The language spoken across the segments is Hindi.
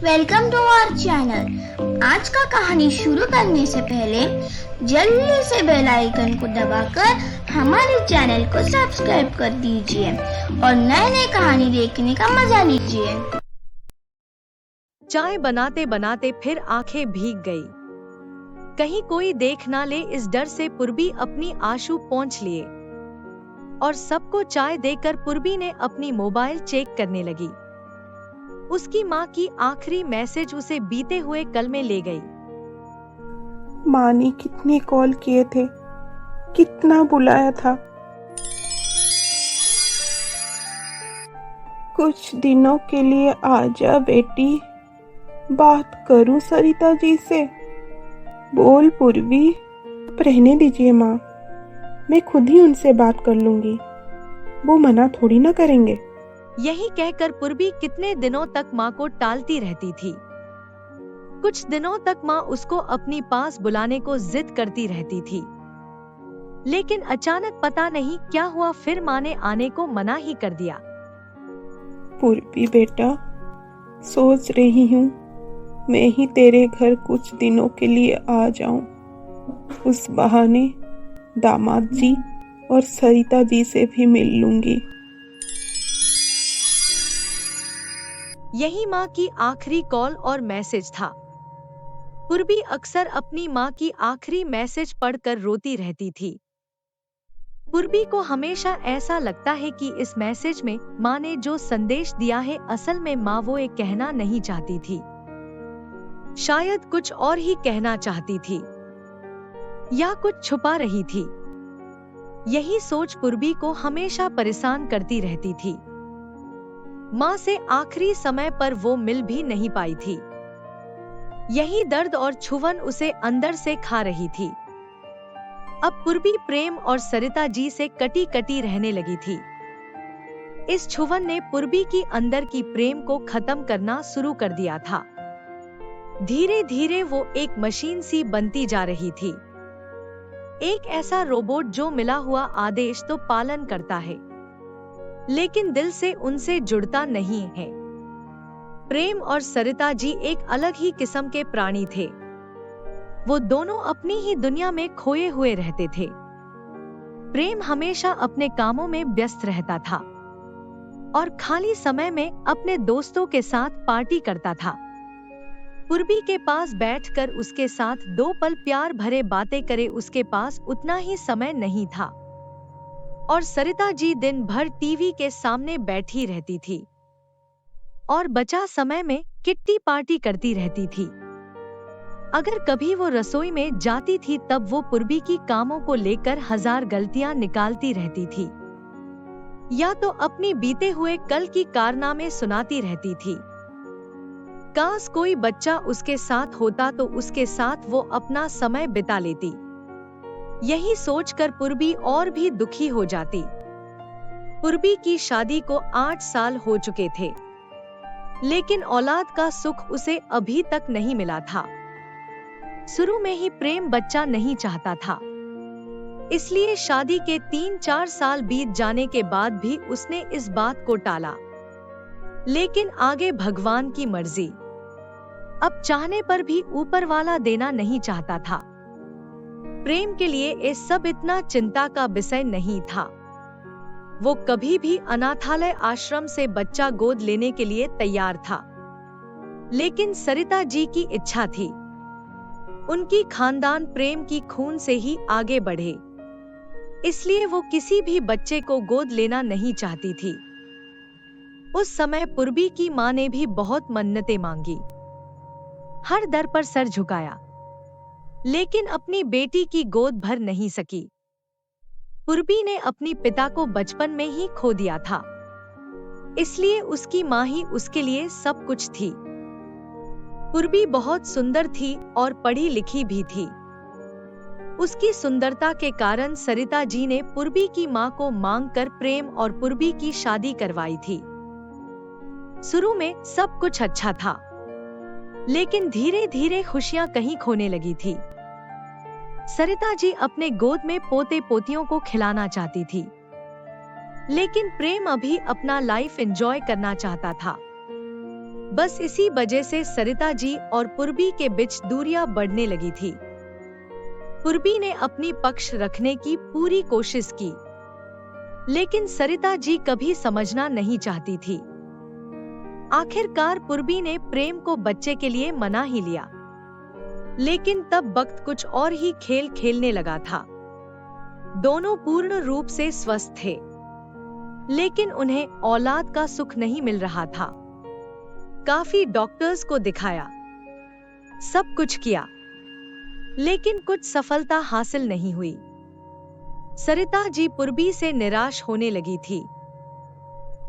Welcome to our channel. आज का कहानी शुरू करने से पहले जल्दी से बेल आइकन को दबाकर हमारे चैनल को सब्सक्राइब कर दीजिए और नए नए कहानी देखने का मजा लीजिए। चाय बनाते बनाते फिर आंखें भीग गई। कहीं कोई देख ना ले, इस डर से पूर्वी अपनी आंसू पोंछ लिए और सबको चाय देकर पूर्वी ने अपनी मोबाइल चेक करने लगी। उसकी माँ की आखिरी मैसेज उसे बीते हुए कल में ले गई। माँ ने कितने कॉल किए थे, कितना बुलाया था। कुछ दिनों के लिए आजा बेटी, बात करूं सरिता जी से। बोल पूर्वी। रहने दीजिए माँ, मैं खुद ही उनसे बात कर लूंगी, वो मना थोड़ी ना करेंगे। यही कहकर पूर्वी कितने दिनों तक माँ को टालती रहती थी। कुछ दिनों तक माँ उसको अपनी पास बुलाने को जिद करती रहती थी, लेकिन अचानक पता नहीं क्या हुआ, फिर माँ ने आने को मना ही कर दिया। पूर्वी बेटा, सोच रही हूँ मैं ही तेरे घर कुछ दिनों के लिए आ जाऊं। उस बहाने दामाद जी और सरिता जी से भी मिल लूंगी। यही माँ की आखिरी कॉल और मैसेज था। पूर्वी अक्सर अपनी माँ की आखिरी मैसेज पढ़कर रोती रहती थी। पूर्वी को हमेशा ऐसा लगता है कि इस मैसेज में माँ ने जो संदेश दिया है, असल में माँ वो एक कहना नहीं चाहती थी, शायद कुछ और ही कहना चाहती थी या कुछ छुपा रही थी। यही सोच पूर्वी को हमेशा परेशान करती रहती थी। माँ से आखिरी समय पर वो मिल भी नहीं पाई थी। यही दर्द और छुवन उसे अंदर से खा रही थी। अब पूर्वी प्रेम और सरिता जी से कटी कटी रहने लगी थी। इस छुवन ने पूर्वी की अंदर की प्रेम को खत्म करना शुरू कर दिया था। धीरे धीरे वो एक मशीन सी बनती जा रही थी, एक ऐसा रोबोट जो मिला हुआ आदेश तो पालन करता है, लेकिन दिल से उनसे जुड़ता नहीं है। प्रेम और सरिता जी एक अलग ही किस्म के प्राणी थे। वो दोनों अपनी ही दुनिया में खोए हुए रहते थे। प्रेम हमेशा अपने कामों में व्यस्त रहता था और खाली समय में अपने दोस्तों के साथ पार्टी करता था। पूर्वी के पास बैठकर उसके साथ दो पल प्यार भरे बातें करे, उसके पास उतना ही समय नहीं था। और सरिता जी दिन भर टीवी के सामने बैठी रहती थी और बचा समय में किट्टी पार्टी करती रहती थी। अगर कभी वो रसोई में जाती थी तब वो पूर्वी की कामों को लेकर हजार गलतियां निकालती रहती थी, या तो अपनी बीते हुए कल की कारनामे सुनाती रहती थी। काश कोई बच्चा उसके साथ होता तो उसके साथ वो अपना समय बिता लेती। यही सोचकर पूर्वी और भी दुखी हो जाती। पूर्वी की शादी को 8 साल हो चुके थे, लेकिन औलाद का सुख उसे अभी तक नहीं मिला था। शुरू में ही प्रेम बच्चा नहीं चाहता था, इसलिए शादी के 3-4 साल बीत जाने के बाद भी उसने इस बात को टाला। लेकिन आगे भगवान की मर्जी, अब चाहने पर भी ऊपर वाला देना नहीं चाहता था। प्रेम के लिए ये सब इतना चिंता का विषय नहीं था। वो कभी भी अनाथालय आश्रम से बच्चा गोद लेने के लिए तैयार था, लेकिन सरिता जी की इच्छा थी उनकी खानदान प्रेम की खून से ही आगे बढ़े, इसलिए वो किसी भी बच्चे को गोद लेना नहीं चाहती थी। उस समय पूर्वी की माँ ने भी बहुत मन्नतें मांगी, हर दर पर सर झुकाया, लेकिन अपनी बेटी की गोद भर नहीं सकी। पूर्वी ने अपनी पिता को बचपन में ही खो दिया था, इसलिए उसकी माँ ही उसके लिए सब कुछ थी। पूर्वी बहुत सुंदर थी और पढ़ी लिखी भी थी। उसकी सुंदरता के कारण सरिता जी ने पूर्वी की माँ को मांगकर प्रेम और पूर्वी की शादी करवाई थी। शुरू में सब कुछ अच्छा था, लेकिन धीरे धीरे खुशियां कहीं खोने लगी थी। सरिता जी अपने गोद में पोते पोतियों को खिलाना चाहती थी, लेकिन प्रेम अभी अपना लाइफ एंजॉय करना चाहता था। बस इसी वजह से सरिता जी और पूर्वी के बीच दूरियां बढ़ने लगी थी। पूर्वी ने अपनी पक्ष रखने की पूरी कोशिश की, लेकिन सरिता जी कभी समझना नहीं चाहती थी। आखिरकार पूर्वी ने प्रेम को बच्चे के लिए मना ही लिया, लेकिन तब वक्त कुछ और ही खेल खेलने लगा था। दोनों पूर्ण रूप से स्वस्थ थे, लेकिन उन्हें औलाद का सुख नहीं मिल रहा था। काफी डॉक्टर्स को दिखाया, सब कुछ किया, लेकिन कुछ सफलता हासिल नहीं हुई। सरिता जी पूर्वी से निराश होने लगी थी,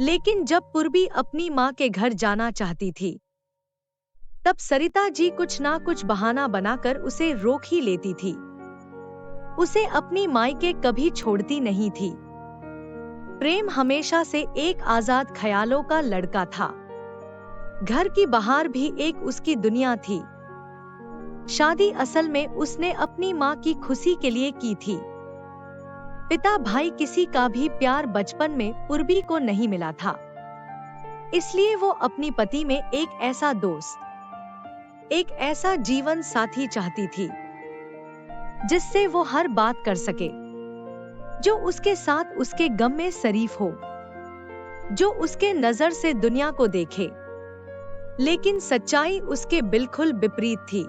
लेकिन जब पूर्वी अपनी मां के घर जाना चाहती थी, तब सरिता जी कुछ ना कुछ बहाना बनाकर उसे रोक ही लेती थी। उसे अपनी मायके कभी छोड़ती नहीं थी। प्रेम हमेशा से एक आजाद ख्यालों का लड़का था। घर की बाहर भी एक उसकी दुनिया थी। शादी असल में उसने अपनी मां की खुशी के लिए की थी। पिता भाई किसी का भी प्यार बचपन में पूर्वी को नहीं मिला था, इसलिए वो अपनी पति में एक ऐसा दोस्त, एक ऐसा जीवन साथी चाहती थी जिससे वो हर बात कर सके, जो उसके साथ उसके गम में शरीफ हो, जो उसके नजर से दुनिया को देखे। लेकिन सच्चाई उसके बिल्कुल विपरीत थी।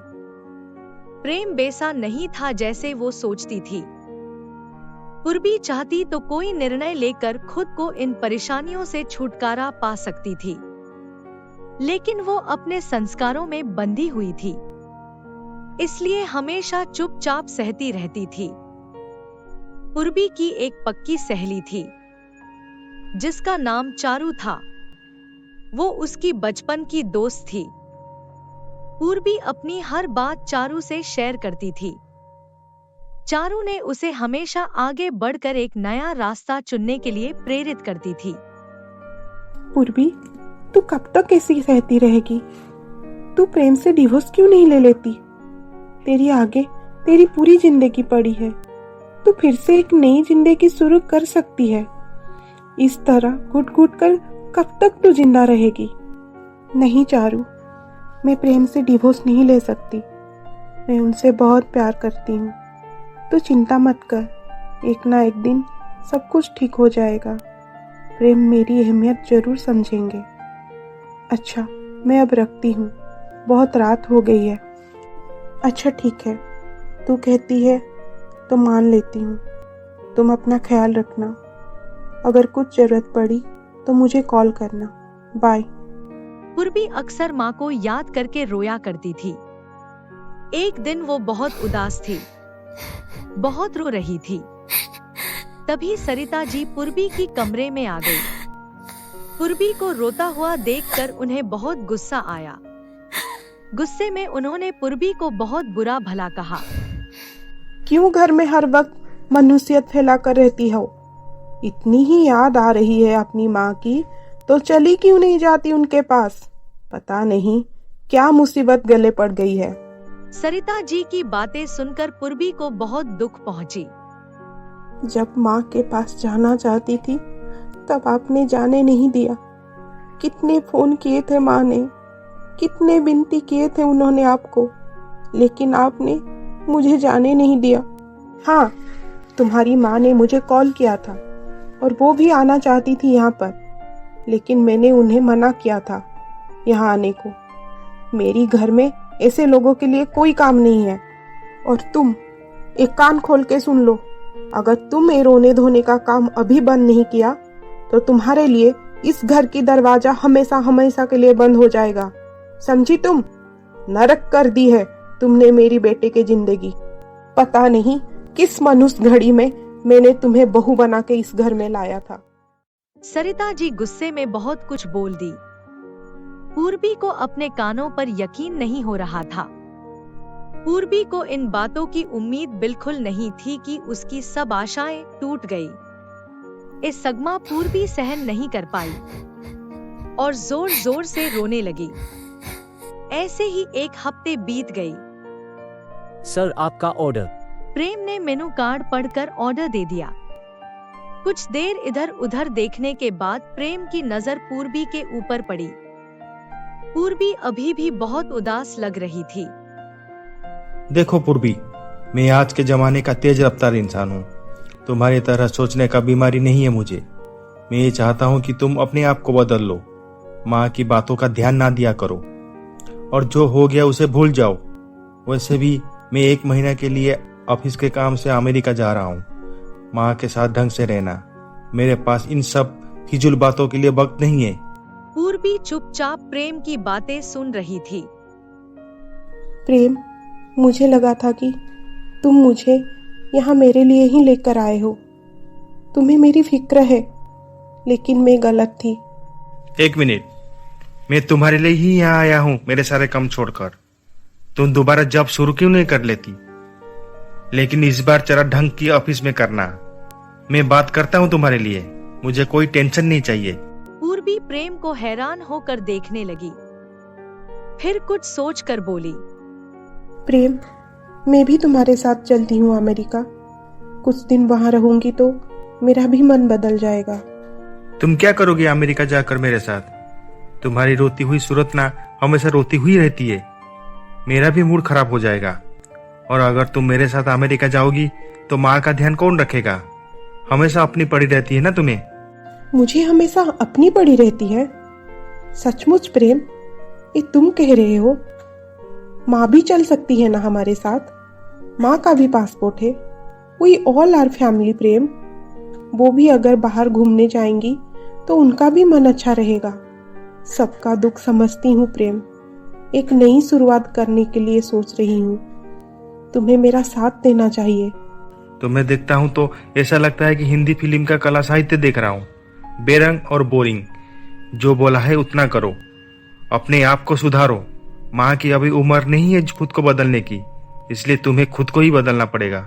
प्रेम वैसा नहीं था जैसे वो सोचती थी। पूर्वी चाहती तो कोई निर्णय लेकर खुद को इन परेशानियों से छुटकारा पा सकती थी, लेकिन वो अपने संस्कारों में बंधी हुई थी, इसलिए हमेशा चुपचाप सहती रहती थी। पूर्वी की एक पक्की सहेली थी जिसका नाम चारू था। वो उसकी बचपन की दोस्त थी। पूर्वी अपनी हर बात चारू से शेयर करती थी। चारू ने उसे हमेशा आगे बढ़कर एक नया रास्ता चुनने के लिए प्रेरित करती थी। पूर्वी, तू कब तक ऐसी सहती रहेगी? तू प्रेम से डिवोर्स क्यों नहीं ले लेती? तेरी आगे तेरी पूरी जिंदगी पड़ी है। तू फिर से एक नई जिंदगी शुरू कर सकती है। इस तरह घुट घुट कर कब तक तू जिंदा रहेगी? नहीं चारू, मैं प्रेम से डिवोर्स नहीं ले सकती। मैं उनसे बहुत प्यार करती हूँ। तू चिंता मत कर, एक ना एक दिन सब कुछ ठीक हो जाएगा। प्रेम मेरी अहमियत जरूर समझेंगे। अच्छा, मैं अब रखती हूँ, बहुत रात हो गई है। अच्छा ठीक है, तू कहती है तो मान लेती हूँ। तुम अपना ख्याल रखना। अगर कुछ जरूरत पड़ी तो मुझे कॉल करना। बाय। पूर्वी अक्सर माँ को याद करके रोया करती थी। एक दिन वो बहुत उदास थी, बहुत रो रही थी। तभी सरिता जी पूर्वी की कमरे में आ गई। पूर्वी को रोता हुआ देखकर उन्हें बहुत गुस्सा आया। गुस्से में उन्होंने पूर्वी को बहुत बुरा भला कहा। क्यों घर में हर वक्त मनुष्यत फैला कर रहती हो? इतनी ही याद आ रही है अपनी माँ की तो चली क्यों नहीं जाती उनके पास? पता नहीं क्या मुसीबत गले पड़ गई है। सरिता जी की बातें सुनकर पूर्वी को बहुत दुख पहुंची। जब माँ के पास जाना चाहती थी तब आपने जाने नहीं दिया। कितने फोन किए थे माँ ने, कितने विनती किए थे उन्होंने आपको, लेकिन आपने मुझे जाने नहीं दिया। हाँ, तुम्हारी माँ ने मुझे कॉल किया था और वो भी आना चाहती थी यहाँ पर, लेकिन मैंने उन्हें मना किया था यहाँ आने को। मेरी घर में ऐसे लोगों के लिए कोई काम नहीं है। और तुम एक कान खोल के सुन लो, अगर तुम ये रोने धोने का काम अभी बंद नहीं किया तो तुम्हारे लिए इस घर की दरवाजा हमेशा हमेशा के लिए बंद हो जाएगा। समझी तुम? नरक कर दी है तुमने मेरी बेटे की जिंदगी। पता नहीं किस मनुष्य घड़ी में मैंने तुम्हें बहू बना के इस घर में लाया था। सरिता जी गुस्से में बहुत कुछ बोल दी। पूर्वी को अपने कानों पर यकीन नहीं हो रहा था। पूर्वी को इन बातों की उम्मीद बिल्कुल नहीं थी कि उसकी सब आशाएं टूट गई। इस सदमा पूर्वी सहन नहीं कर पाई और जोर जोर से रोने लगी। ऐसे ही एक हफ्ते बीत गई। सर, आपका ऑर्डर। प्रेम ने मेनू कार्ड पढ़कर ऑर्डर दे दिया। कुछ देर इधर उधर देखने के बाद प्रेम की नजर पूर्वी के ऊपर पड़ी। पूर्वी अभी भी बहुत उदास लग रही थी। देखो पूर्वी, मैं आज के जमाने का तेज रफ्तार इंसान हूँ। तुम्हारी तरह सोचने का बीमारी नहीं है मुझे। मैं ये चाहता हूँ कि तुम अपने आप को बदल लो। माँ की बातों का ध्यान ना दिया करो और जो हो गया उसे भूल जाओ। वैसे भी मैं 1 महीना के लिए ऑफिस के काम से अमेरिका जा रहा हूँ। माँ के साथ ढंग से रहना। मेरे पास इन सब फिजूल बातों के लिए वक्त नहीं है। पूर्वी चुपचाप प्रेम की बातें सुन रही थी। प्रेम, मुझे लगा था कि तुम मुझे यहाँ मेरे लिए ही लेकर आए हो। तुम्हें मेरी फिक्र है, लेकिन मैं गलत थी। 1 मिनट, मैं तुम्हारे लिए ही यहाँ आया हूँ, मेरे सारे काम छोड़कर। तुम दोबारा जॉब शुरू क्यों नहीं कर लेती? लेकिन इस बार जरा ढंग की ऑफिस में करना। मैं बात करता हूँ तुम्हारे लिए, मुझे कोई टेंशन नहीं चाहिए। पूर्वी प्रेम को हैरान होकर देखने लगी, फिर कुछ सोचकर बोली, प्रेम, मैं भी तुम्हारे साथ चलती हूँ अमेरिका। कुछ दिन वहाँ रहूंगी तो मेरा भी मन बदल जाएगा। तुम क्या करोगे अमेरिका जाकर मेरे साथ? तुम्हारी रोती हुई सूरत ना हमेशा रोती हुई रहती है। मेरा भी मूड खराब हो जाएगा। और अगर तुम मेरे साथ अमेरिका जाओगी तो माँ का ध्यान कौन रखेगा? हमेशा अपनी पड़ी रहती है ना तुम्हें। मुझे हमेशा अपनी पड़ी रहती है? सचमुच प्रेम, ये तुम कह रहे हो? माँ भी चल सकती है ना हमारे साथ? माँ का भी पासपोर्ट है। वी ऑल आर फैमिली प्रेम। वो भी अगर बाहर घूमने जाएंगी तो उनका भी मन अच्छा रहेगा। सबका दुख समझती हूँ प्रेम। एक नई शुरुआत करने के लिए सोच रही हूँ। तुम्हें मेरा साथ देना चाहिए। तुम्हें देखता हूँ तो ऐसा लगता है कि हिंदी फिल्म का कला साहित्य देख रहा हूँ। बेरंग और बोरिंग। जो बोला है उतना करो, अपने आप को सुधारो। माँ की अभी उम्र नहीं है खुद को बदलने की, इसलिए तुम्हें खुद को ही बदलना पड़ेगा।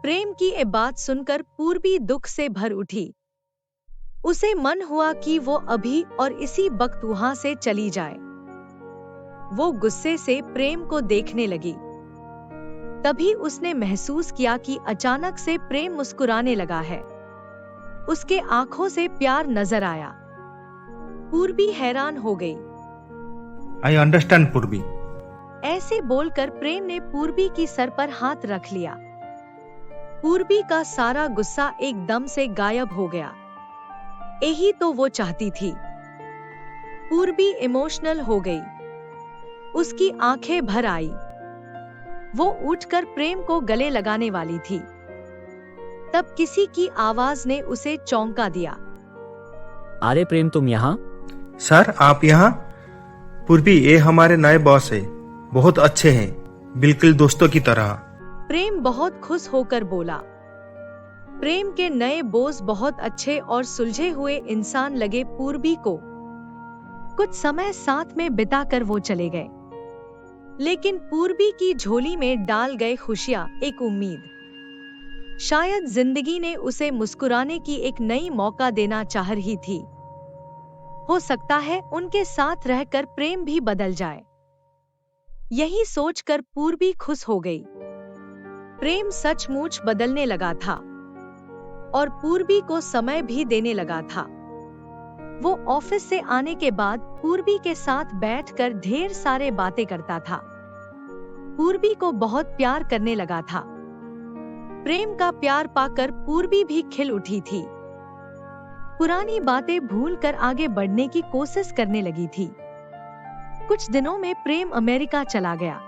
प्रेम की ये बात सुनकर पूर्वी दुख से भर उठी। उसे मन हुआ कि वो अभी और इसी वक्त वहां से चली जाए। वो गुस्से से प्रेम को देखने लगी। तभी उसने महसूस किया कि अचानक से प्रेम मुस्कुराने लगा है। उसके आंखों से प्यार नजर आया। पूर्वी हैरान हो गई। आई अंडरस्टैंड पूर्वी। ऐसे बोलकर प्रेम ने पूर्वी की सर पर हाथ रख लिया। पूर्वी का सारा गुस्सा एकदम से गायब हो गया। यही तो वो चाहती थी। पूर्वी इमोशनल हो गई। उसकी आंखें भर आई। वो उठकर प्रेम को गले लगाने वाली थी, तब किसी की आवाज ने उसे चौंका दिया। अरे प्रेम, तुम यहाँ? सर, आप यहाँ? पूर्वी, ये हमारे नए बॉस है। बहुत अच्छे हैं, बिल्कुल दोस्तों की तरह। प्रेम बहुत खुश होकर बोला। प्रेम के नए बॉस बहुत अच्छे और सुलझे हुए इंसान लगे पूर्वी को। कुछ समय साथ में बिताकर वो चले गए, लेकिन पूर्वी की झोली में डाल गए खुशियां एक उम्मीद। शायद जिंदगी ने उसे मुस्कुराने की एक नई मौका देना चाह रही थी। हो सकता है उनके साथ रहकर प्रेम भी बदल जाए। यही सोचकर पूर्वी खुश हो गई। प्रेम सचमुच बदलने लगा था और पूर्वी को समय भी देने लगा था। वो ऑफिस से आने के बाद पूर्वी के साथ बैठकर ढेर सारे बातें करता था। पूर्वी को बहुत प्यार करने लगा था। प्रेम का प्यार पाकर पूर्वी भी खिल उठी थी। पुरानी बातें भूलकर आगे बढ़ने की कोशिश करने लगी थी। कुछ दिनों में प्रेम अमेरिका चला गया।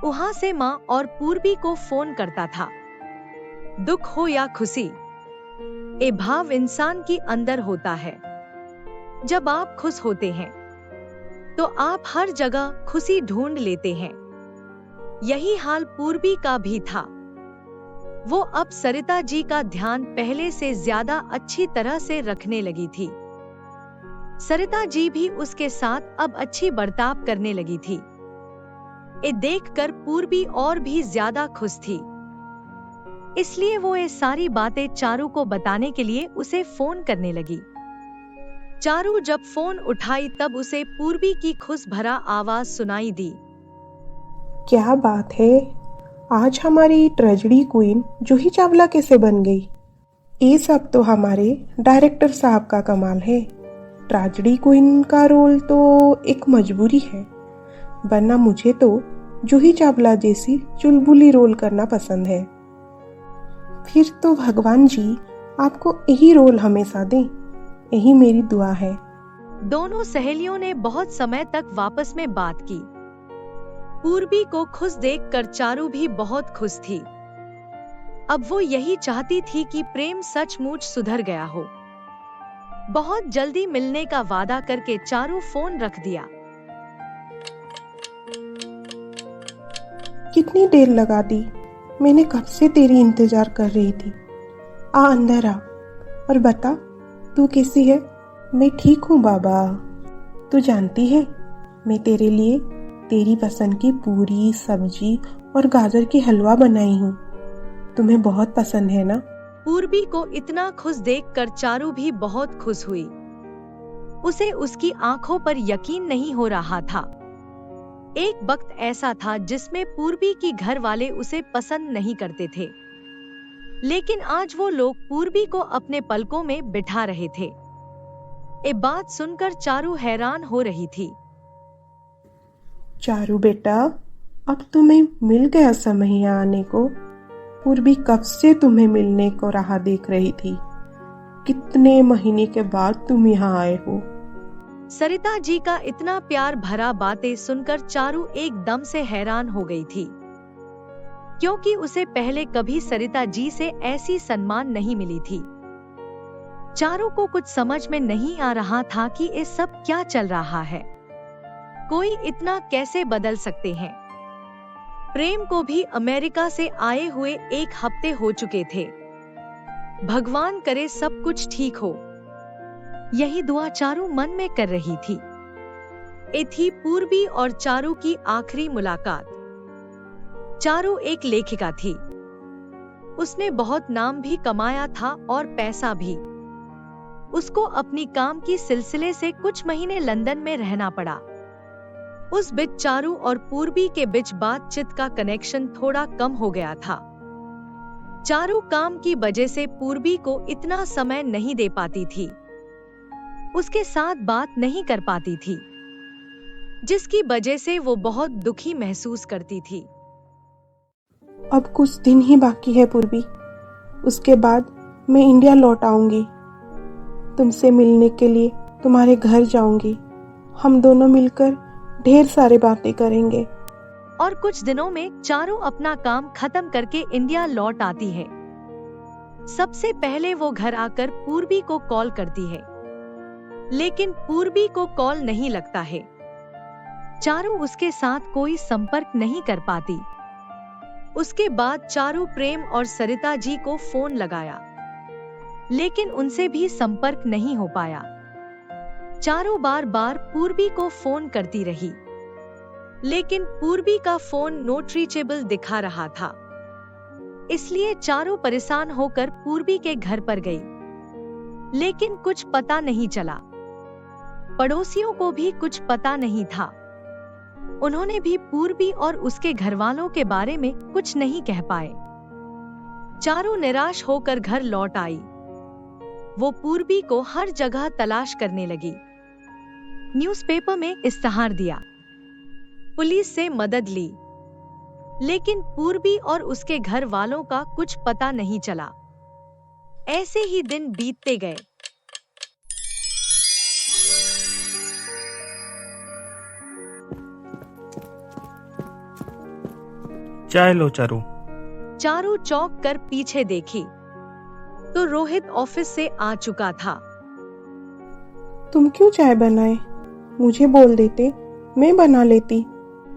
वहां से माँ और पूर्वी को फोन करता था। दुख हो या खुशी, ये भाव इंसान की अंदर होता है। जब आप खुश होते हैं तो आप हर जगह खुशी ढूंढ लेते हैं। यही हाल पूर्वी का भी था। वो अब सरिता जी का ध्यान पहले से ज्यादा अच्छी तरह से रखने लगी थी। सरिता जी भी उसके साथ अब अच्छी बर्ताव करने लगी थी। ये देखकर पूर्वी और भी ज्यादा खुश थी। इसलिए वो ये सारी बातें चारू को बताने के लिए उसे फोन करने लगी। चारू जब फोन उठाई तब उसे पूर्वी की खुश भरा आवाज सुनाई दी। क्या बात है, आज हमारी ट्रेजेडी क्वीन जूही चावला कैसे बन गई? ये सब तो हमारे डायरेक्टर साहब का कमाल है। ट्रेजेडी क्वीन का रोल तो एक मजबूरी है, वरना मुझे तो जूही चावला जैसी चुलबुली रोल करना पसंद है। फिर तो भगवान जी आपको यही रोल हमेशा दें, यही मेरी दुआ है। दोनों सहेलियों ने बहुत समय तक आपस में बात की। पूर्वी को खुश देखकर चारू भी बहुत खुश थी। अब वो यही चाहती थी कि प्रेम सचमुच सुधर गया हो। बहुत जल्दी मिलने का वादा करके चारू फोन रख दिया। कितनी देर लगा दी, मैंने कब से तेरी इंतजार कर रही थी। आ अंदर आ और बता तू कैसी है। मैं ठीक हूँ बाबा। तू जानती है मैं तेरे लिए तेरी पसंद की पूरी, सब्जी और गाजर की हलवा बनाई हूँ। तुम्हें बहुत पसंद है ना? पूर्वी को इतना खुश देखकर चारू भी बहुत खुश हुई। उसे उसकी आंखों पर यकीन नहीं हो रहा था। एक वक्त ऐसा था जिसमें पूर्वी की घर वाले उसे पसंद नहीं करते थे, लेकिन आज वो लोग पूर्वी को अपने पलकों में बिठा रहे थे। ये बात सुनकर चारू हैरान हो रही थी। चारू बेटा, अब तुम्हें मिल गया समय यहाँ आने को। पूर्वी कब से तुम्हें मिलने को राह देख रही थी। कितने महीने के बाद तुम यहाँ आए हो। सरिता जी का इतना प्यार भरा बातें सुनकर चारू एकदम से हैरान हो गई थी, क्योंकि उसे पहले कभी सरिता जी से ऐसी सम्मान नहीं मिली थी। चारू को कुछ समझ में नहीं आ रहा था कि ये सब क्या चल रहा है। कोई इतना कैसे बदल सकते हैं। प्रेम को भी अमेरिका से आए हुए 1 हफ्ते हो चुके थे। भगवान करे सब कुछ ठीक हो, यही दुआ चारू मन में कर रही थी। ये थी पूर्वी और चारू की आखिरी मुलाकात। चारू एक लेखिका थी। उसने बहुत नाम भी कमाया था और पैसा भी। उसको अपनी काम की सिलसिले से कुछ महीने लंदन में रहना पड़ा। उस बीच चारू और पूर्वी के बीच बातचीत का कनेक्शन थोड़ा कम हो गया था। चारू काम की वजह से पूर्वी को इतना समय नहीं दे पाती थी, उसके साथ बात नहीं कर पाती थी, जिसकी वजह से वो बहुत दुखी महसूस करती थी। अब कुछ दिन ही बाकी है पूर्वी, उसके बाद मैं इंडिया लौट आऊंगी। तुमसे मिलने के लिए तुम्हारे घर जाऊंगी। हम दोनों मिलकर ढेर सारे बातें करेंगे। और कुछ दिनों में चारू अपना काम खत्म करके इंडिया लौट आती है। सबसे पहले वो घर आकर पूर्वी को कॉल करती है, लेकिन पूर्वी को कॉल नहीं लगता है। चारू उसके साथ कोई संपर्क नहीं कर पाती। उसके बाद चारू प्रेम और सरिता जी को फोन लगाया, लेकिन उनसे भी संपर्क नहीं हो पाया। चारू बार बार पूर्वी को फोन करती रही, लेकिन पूर्वी का फोन नॉट रीचेबल दिखा रहा था। इसलिए चारू परेशान होकर पूर्वी के घर पर गई, लेकिन कुछ पता नहीं चला। पड़ोसियों को भी कुछ पता नहीं था। उन्होंने भी पूर्वी और उसके घरवालों के बारे में कुछ नहीं कह पाए। चारू निराश होकर घर लौट आई। वो पूर्वी को हर जगह तलाश करने लगी। न्यूज़पेपर में इश्तहार दिया, पुलिस से मदद ली, लेकिन पूर्वी और उसके घर वालों का कुछ पता नहीं चला। ऐसे ही दिन बीतते गए। चाय लो चारू। चारू चौंक कर पीछे देखी तो रोहित ऑफिस से आ चुका था। तुम क्यों चाय बनाए? मुझे बोल देते, मैं बना लेती।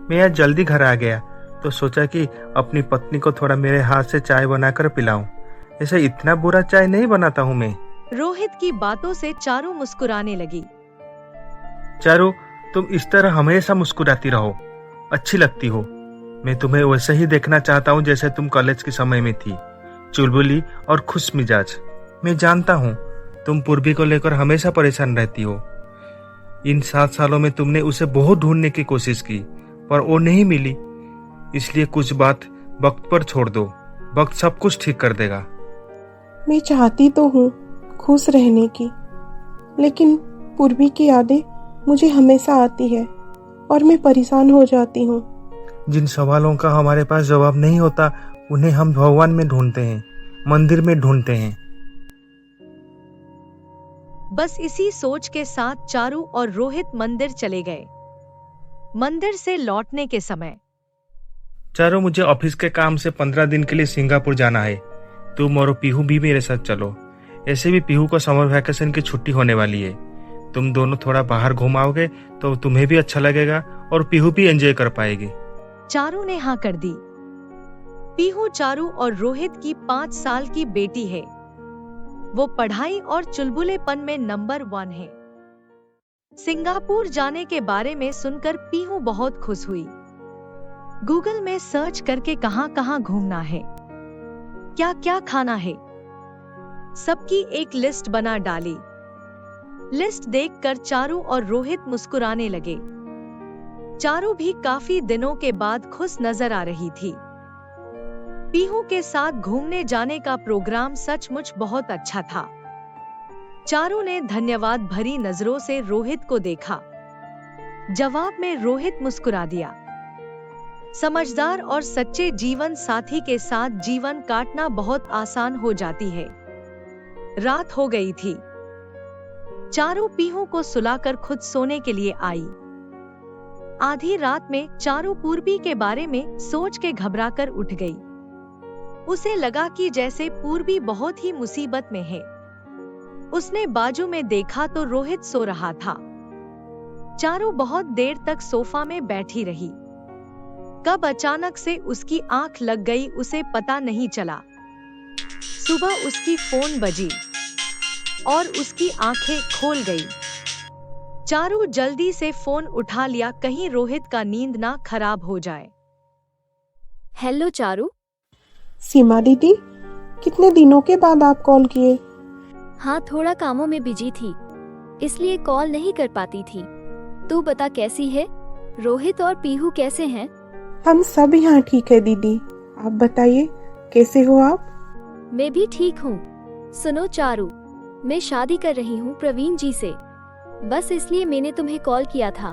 मैं आज जल्दी घर आ गया तो सोचा कि अपनी पत्नी को थोड़ा मेरे हाथ से चाय बनाकर पिलाऊं। ऐसे इतना बुरा चाय नहीं बनाता हूँ मैं। रोहित की बातों से चारू मुस्कुराने लगी। चारू, तुम इस तरह हमेशा मुस्कुराती रहो, अच्छी लगती हो। मैं तुम्हें वैसे ही देखना चाहता हूँ जैसे तुम कॉलेज के समय में थी, चुलबुली और खुश मिजाज। मैं जानता हूँ तुम पूर्वी को लेकर हमेशा परेशान रहती हो। इन 7 सालों में तुमने उसे बहुत ढूंढने की कोशिश की, पर वो नहीं मिली। इसलिए कुछ बात वक्त पर छोड़ दो, वक्त सब कुछ ठीक कर देगा। मैं चाहती तो हूँ खुश रहने की, लेकिन पूर्वी की यादें मुझे हमेशा आती है और मैं परेशान हो जाती हूँ। जिन सवालों का हमारे पास जवाब नहीं होता उन्हें हम भगवान में ढूंढते हैं, मंदिर में ढूंढते हैं। बस इसी सोच के साथ चारू और रोहित मंदिर चले गए। मंदिर से लौटने के समय चारों, मुझे ऑफिस के काम से 15 दिन के लिए सिंगापुर जाना है। तुम और पीहू भी मेरे साथ चलो। ऐसे भी पीहू को समर वैकेशन की छुट्टी होने वाली है। तुम दोनों थोड़ा बाहर घूम आओगे तो तुम्हें भी अच्छा लगेगा और पीहू भी एंजॉय कर पाएगी। चारू ने हाँ कर दी। पीहू चारू और रोहित की 5 साल की बेटी है। वो पढ़ाई और चुलबुलेपन में नंबर 1 है। सिंगापुर जाने के बारे में सुनकर पीहू बहुत खुश हुई। गूगल में सर्च करके कहां-कहां घूमना है, क्या-क्या खाना है, सबकी एक लिस्ट बना डाली। लिस्ट देखकर चारू और रोहित मुस्कुराने लगे। चारू भी काफी दिनों के बाद खुश नजर आ रही थी। पीहू के साथ घूमने जाने का प्रोग्राम सचमुच बहुत अच्छा था। चारू ने धन्यवाद भरी नजरों से रोहित को देखा। जवाब में रोहित मुस्कुरा दिया। समझदार और सच्चे जीवन साथी के साथ जीवन काटना बहुत आसान हो जाती है। रात हो गई थी। चारू पीहू को सुलाकर खुद सोने के लिए आई। आधी रात में चारू पूर्वी के बारे में सोच के घबराकर उठ गई। उसे लगा कि जैसे पूर्वी बहुत ही मुसीबत में है। उसने बाजू में देखा तो रोहित सो रहा था। चारू बहुत देर तक सोफा में बैठी रही। कब अचानक से उसकी आंख लग गई उसे पता नहीं चला। सुबह उसकी फोन बजी और उसकी आंखें खोल गई। चारू जल्दी से फोन उठा लिया, कहीं रोहित का नींद ना खराब हो जाए। हेलो चारू। सीमा दीदी, कितने दिनों के बाद आप कॉल किए? हाँ, थोड़ा कामों में बिजी थी, इसलिए कॉल नहीं कर पाती थी। तू बता कैसी है? रोहित और पीहू कैसे हैं? हम सब यहाँ ठीक है दीदी। आप बताइए, कैसे हो आप? मैं भी ठीक हूँ। सुनो चारू, मैं शादी कर रही हूँ प्रवीण जी से। बस इसलिए मैंने तुम्हें कॉल किया था।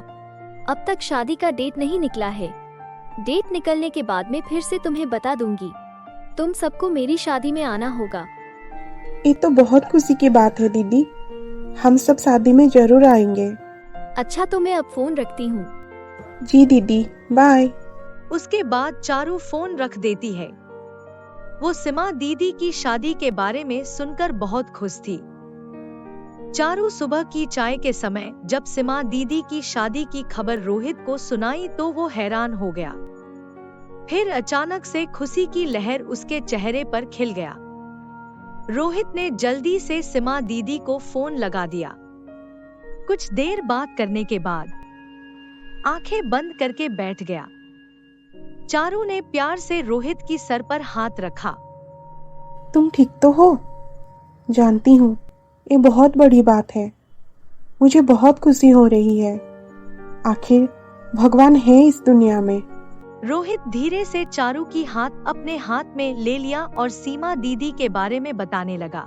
अब तक शादी का डेट नहीं निकला है। डेट निकलने के बाद मैं फिर से तुम्हें बता दूंगी। तुम सबको मेरी शादी में आना होगा। ये तो बहुत खुशी की बात है दीदी। हम सब शादी में जरूर आएंगे। अच्छा, तो मैं अब फोन रखती हूँ। जी दीदी, बाय। उसके बाद चारू फोन रख देती है। वो सीमा दीदी की शादी के बारे में सुनकर बहुत खुश थी। चारू सुबह की चाय के समय जब सीमा दीदी की शादी की खबर रोहित को सुनाई तो वो हैरान हो गया। फिर अचानक से खुशी की लहर उसके चेहरे पर खिल गया। रोहित ने जल्दी से सीमा दीदी को फोन लगा दिया। कुछ देर बात करने के बाद आंखें बंद करके बैठ गया। चारू ने प्यार से रोहित की सर पर हाथ रखा। तुम ठीक तो हो? जानती हूँ, ये बहुत बड़ी बात है। मुझे बहुत खुशी हो रही है। आखिर भगवान है इस दुनिया में। रोहित धीरे से चारू की हाथ अपने हाथ में ले लिया और सीमा दीदी के बारे में बताने लगा।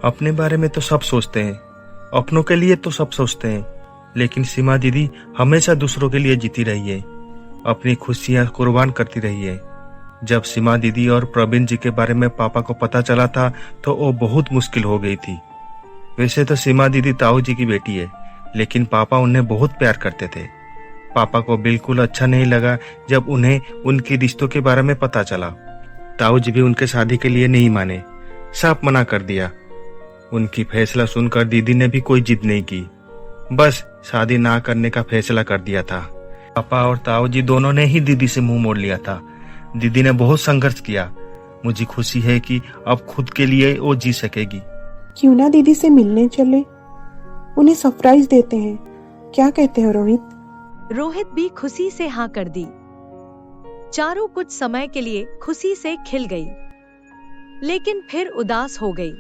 अपने बारे में तो सब सोचते हैं, अपनों के लिए तो सब सोचते हैं, लेकिन सीमा दीदी हमेशा दूसरों के लिए जीती रही है, अपनी खुशियां कुर्बान करती रही है। जब सीमा दीदी और प्रवीण जी के बारे में पापा को पता चला था तो वो बहुत मुश्किल हो गई थी। वैसे तो सीमा दीदी ताऊ जी की बेटी है, लेकिन पापा उन्हें बहुत प्यार करते थे। पापा को बिल्कुल अच्छा नहीं लगा जब उन्हें उनके रिश्तों के बारे में पता चला। ताऊ जी भी उनके शादी के लिए नहीं माने, साफ मना कर दिया। उनकी फैसला सुनकर दीदी ने भी कोई जिद नहीं की, बस शादी ना करने का फैसला कर दिया था। पापा और ताऊ जी दोनों ने ही दीदी से मुंह मोड़ लिया था। दीदी ने बहुत संघर्ष किया। मुझे खुशी है कि अब खुद के लिए वो जी सकेगी। क्यों ना दीदी से मिलने चले, उन्हें सरप्राइज देते हैं। क्या कहते हो रोहित? रोहित भी खुशी से हाँ कर दी। चारू कुछ समय के लिए खुशी से खिल गई, लेकिन फिर उदास हो गई।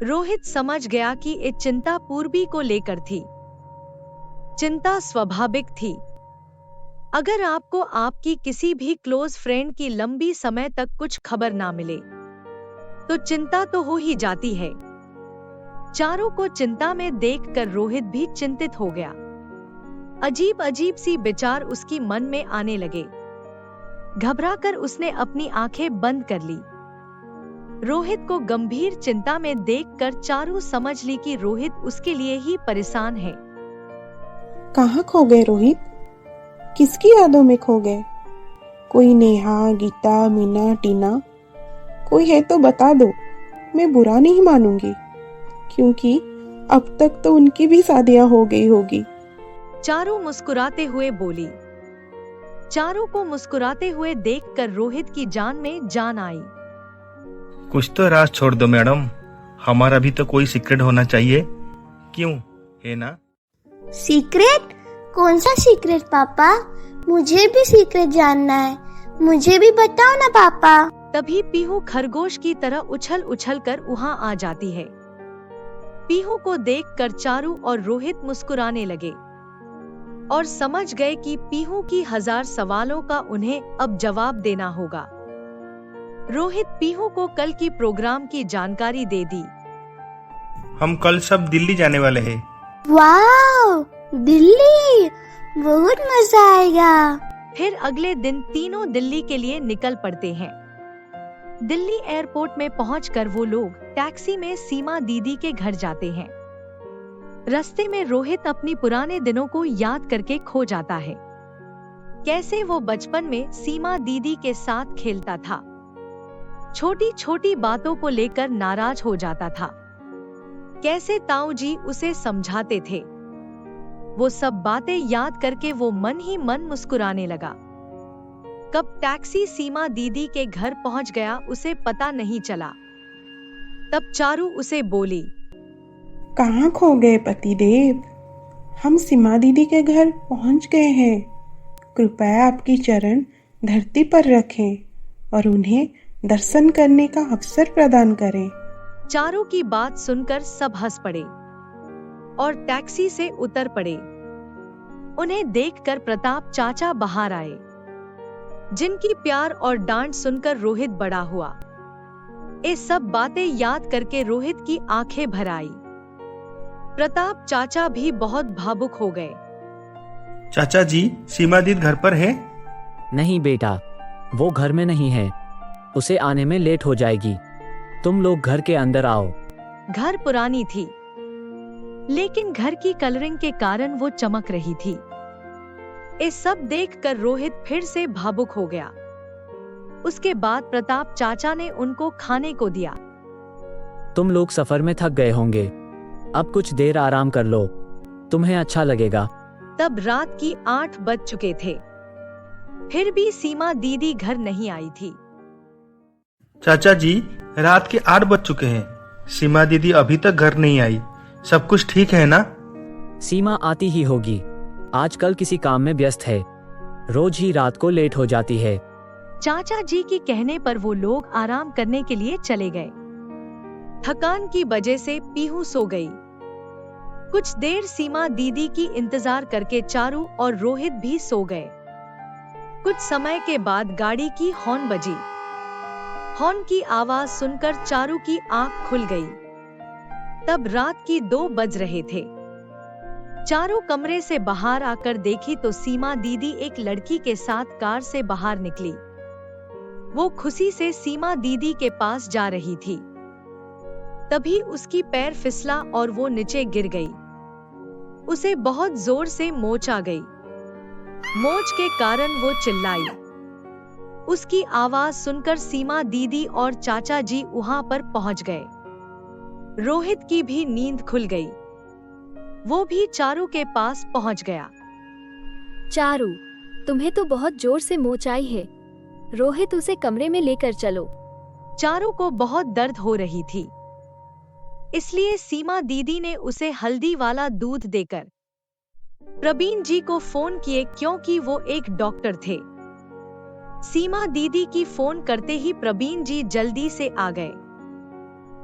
रोहित समझ गया कि ये चिंता पूर्वी को लेकर थी। चिंता स्वाभाविक थी। अगर आपको आपकी किसी भी क्लोज फ्रेंड की लंबी समय तक कुछ खबर ना मिले तो चिंता तो हो ही जाती है। चारू को चिंता में देखकर रोहित भी चिंतित हो गया। अजीब अजीब सी विचार उसकी मन में आने लगे। घबराकर उसने अपनी आंखें बंद कर ली। रोहित को गंभीर चिंता में देखकर चारू समझ ली कि रोहित उसके लिए ही परेशान है। कहाँ खो गए रोहित? किसकी यादों में खो गए? कोई नेहा, गीता, मीना, टीना कोई है तो बता दो, मैं बुरा नहीं मानूंगी, क्योंकि अब तक तो उनकी भी शादियां हो गई होगी। चारू मुस्कुराते हुए बोली। चारू को मुस्कुराते हुए देखकर रोहित की जान में जान आई। कुछ तो राज छोड़ दो मैडम, हमारा भी तो कोई सीक्रेट होना चाहिए, क्यों है ना? सीक्रेट? कौन सा सीक्रेट पापा? मुझे भी सीक्रेट जानना है, मुझे भी बताओ ना पापा। तभी पीहू खरगोश की तरह उछल उछल कर वहाँ आ जाती है। पीहू को देखकर चारू और रोहित मुस्कुराने लगे और समझ गए कि पीहू की 1000 सवालों का उन्हें अब जवाब देना होगा। रोहित पीहू को कल की प्रोग्राम की जानकारी दे दी। हम कल सब दिल्ली जाने वाले हैं। वाह, दिल्ली, बहुत मजा आएगा। फिर अगले दिन तीनों दिल्ली के लिए निकल पड़ते हैं। दिल्ली एयरपोर्ट में पहुंचकर वो लोग टैक्सी में सीमा दीदी के घर जाते हैं। रास्ते में रोहित अपनी पुराने दिनों को याद करके खो जाता है। कैसे वो बचपन में सीमा दीदी के साथ खेलता था, छोटी छोटी बातों को लेकर नाराज हो जाता था, कैसे ताऊ जी उसे समझाते थे। वो सब बातें याद करके वो मन ही मन मुस्कुराने लगा। कब टैक्सी सीमा दीदी के घर पहुंच गया उसे पता नहीं चला। तब चारू उसे बोली, कहाँ खो गए पतिदेव? हम सीमा दीदी के घर पहुंच गए हैं। कृपया आपकी चरण धरती पर रखें और उन्हें दर्शन करने का अवसर प्रदान करें। चारू की बात सुनकर सब हंस पड़े और टैक्सी से उतर पड़े। उन्हें देखकर प्रताप चाचा बाहर आए, जिनकी प्यार और डांट सुनकर रोहित बड़ा हुआ। ये सब बातें याद करके रोहित की आंखें भर आई। प्रताप चाचा भी बहुत भावुक हो गए। चाचा जी, सीमा दीदी घर पर है? नहीं बेटा, वो घर में नहीं है, उसे आने में लेट हो जाएगी। तुम लोग घर के अंदर आओ। घर पुरानी थी, लेकिन घर की कलरिंग के कारण वो चमक रही थी। ये सब देखकर रोहित फिर से भावुक हो गया। उसके बाद प्रताप चाचा ने उनको खाने को दिया। तुम लोग सफर में थक गए होंगे, अब कुछ देर आराम कर लो, तुम्हें अच्छा लगेगा। तब रात की 8 बज चुके थे, फिर भी सीमा दीदी घर नहीं आई थी। चाचा जी, रात के 8 बज चुके हैं, सीमा दीदी अभी तक घर नहीं आई, सब कुछ ठीक है ना? सीमा आती ही होगी, आजकल किसी काम में व्यस्त है, रोज ही रात को लेट हो जाती है। चाचा जी के कहने पर वो लोग आराम करने के लिए चले गए। थकान की वजह से पीहू सो गई। कुछ देर सीमा दीदी की इंतजार करके चारू और रोहित भी सो गए। कुछ समय के बाद गाड़ी की हॉर्न बजी। हॉर्न की आवाज सुनकर चारू की आंख खुल गई। तब रात की 2 बज रहे थे। चारू कमरे से बाहर आकर देखी तो सीमा दीदी एक लड़की के साथ कार से बाहर निकली। वो खुशी से सीमा दीदी के पास जा रही थी। तभी उसकी पैर फिसला और वो नीचे गिर गई। उसे बहुत जोर से मोच आ गई। मोच के कारण वो चिल्लाई। उसकी आवाज सुनकर सीमा दीदी और चाचा जी वहां पर पहुंच गए। रोहित की भी नींद खुल गई। वो भी चारू के पास पहुंच गया। चारू, तुम्हें तो बहुत जोर से मोच आई है। रोहित, उसे कमरे में लेकर चलो। चारू को बहुत दर्द हो रही थी, इसलिए सीमा दीदी ने उसे हल्दी वाला दूध देकर प्रवीण जी को फोन किए, क्योंकि वो एक डॉक्टर थे। सीमा दीदी की फोन करते ही प्रवीण जी जल्दी से आ गए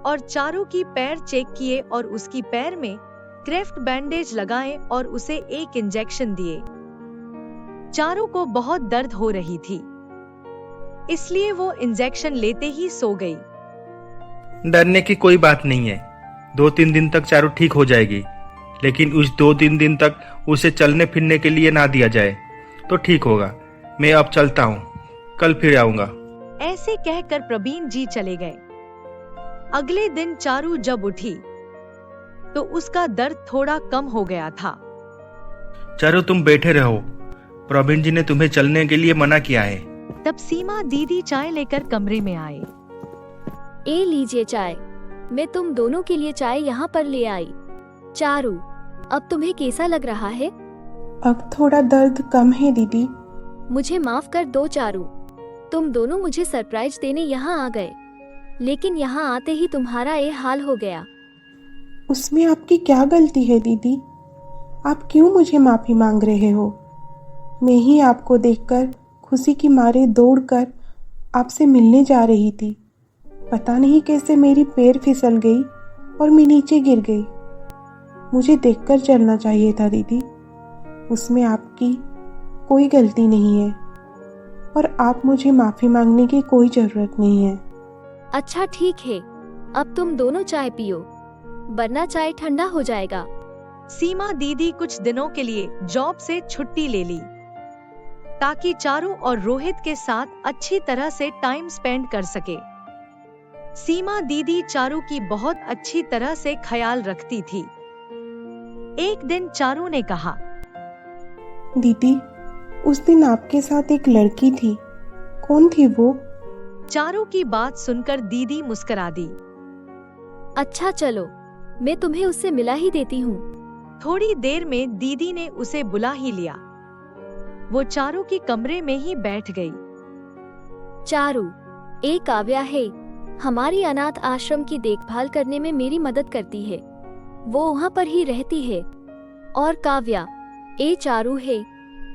और चारू की पैर चेक किए और उसकी पैर में क्रेफ्ट बैंडेज लगाए और उसे एक इंजेक्शन दिए। चारू को बहुत दर्द हो रही थी, इसलिए वो इंजेक्शन लेते ही सो गई। डरने की कोई बात नहीं है, 2-3 दिन तक चारू ठीक हो जाएगी, लेकिन उस 2-3 दिन तक उसे चलने फिरने के लिए ना दिया जाए तो ठीक होगा। मैं अब चलता हूँ, कल फिर आऊंगा। ऐसे कहकर प्रवीण जी चले गए। अगले दिन चारू जब उठी तो उसका दर्द थोड़ा कम हो गया था। चारू तुम बैठे रहो, प्रवीण जी ने तुम्हें चलने के लिए मना किया है। तब सीमा दीदी चाय लेकर कमरे में आए। ए लीजिए चाय। मैं तुम दोनों के लिए चाय यहाँ पर ले आई। चारू, अब तुम्हें कैसा लग रहा है? अब थोड़ा दर्द कम है दीदी। मुझे माफ कर दो चारू, तुम दोनों मुझे सरप्राइज देने यहाँ आ गए, लेकिन यहाँ आते ही तुम्हारा ये हाल हो गया। उसमें आपकी क्या गलती है दीदी? आप क्यों मुझे माफी मांग रहे हो? मैं ही आपको देखकर खुशी की मारे दौड़कर आपसे मिलने जा रही थी। पता नहीं कैसे मेरी पैर फिसल गई और मैं नीचे गिर गई। मुझे देखकर चलना चाहिए था दीदी। उसमें आपकी कोई गलती नहीं है और आप मुझे माफी मांगने की कोई जरूरत नहीं है। अच्छा ठीक है, अब तुम दोनों चाय पियो, वरना चाय ठंडा हो जाएगा। सीमा दीदी कुछ दिनों के लिए जॉब से छुट्टी ले ली ताकि चारू और रोहित के साथ अच्छी तरह से टाइम स्पेंड कर सके। सीमा दीदी चारू की बहुत अच्छी तरह से ख्याल रखती थी। एक दिन चारू ने कहा, दीदी, उस दिन आपके साथ एक लड़की थी, कौन थी वो? चारू की बात सुनकर दीदी मुस्कुरा दी। अच्छा चलो, मैं तुम्हें उससे मिला ही देती हूँ। थोड़ी देर में दीदी ने उसे बुला ही लिया। वो चारू की कमरे में ही बैठ गई। चारू, एक काव्या है, हमारी अनाथ आश्रम की देखभाल करने में मेरी मदद करती है। वो वहाँ पर ही रहती है। और काव्या, ए चारू है,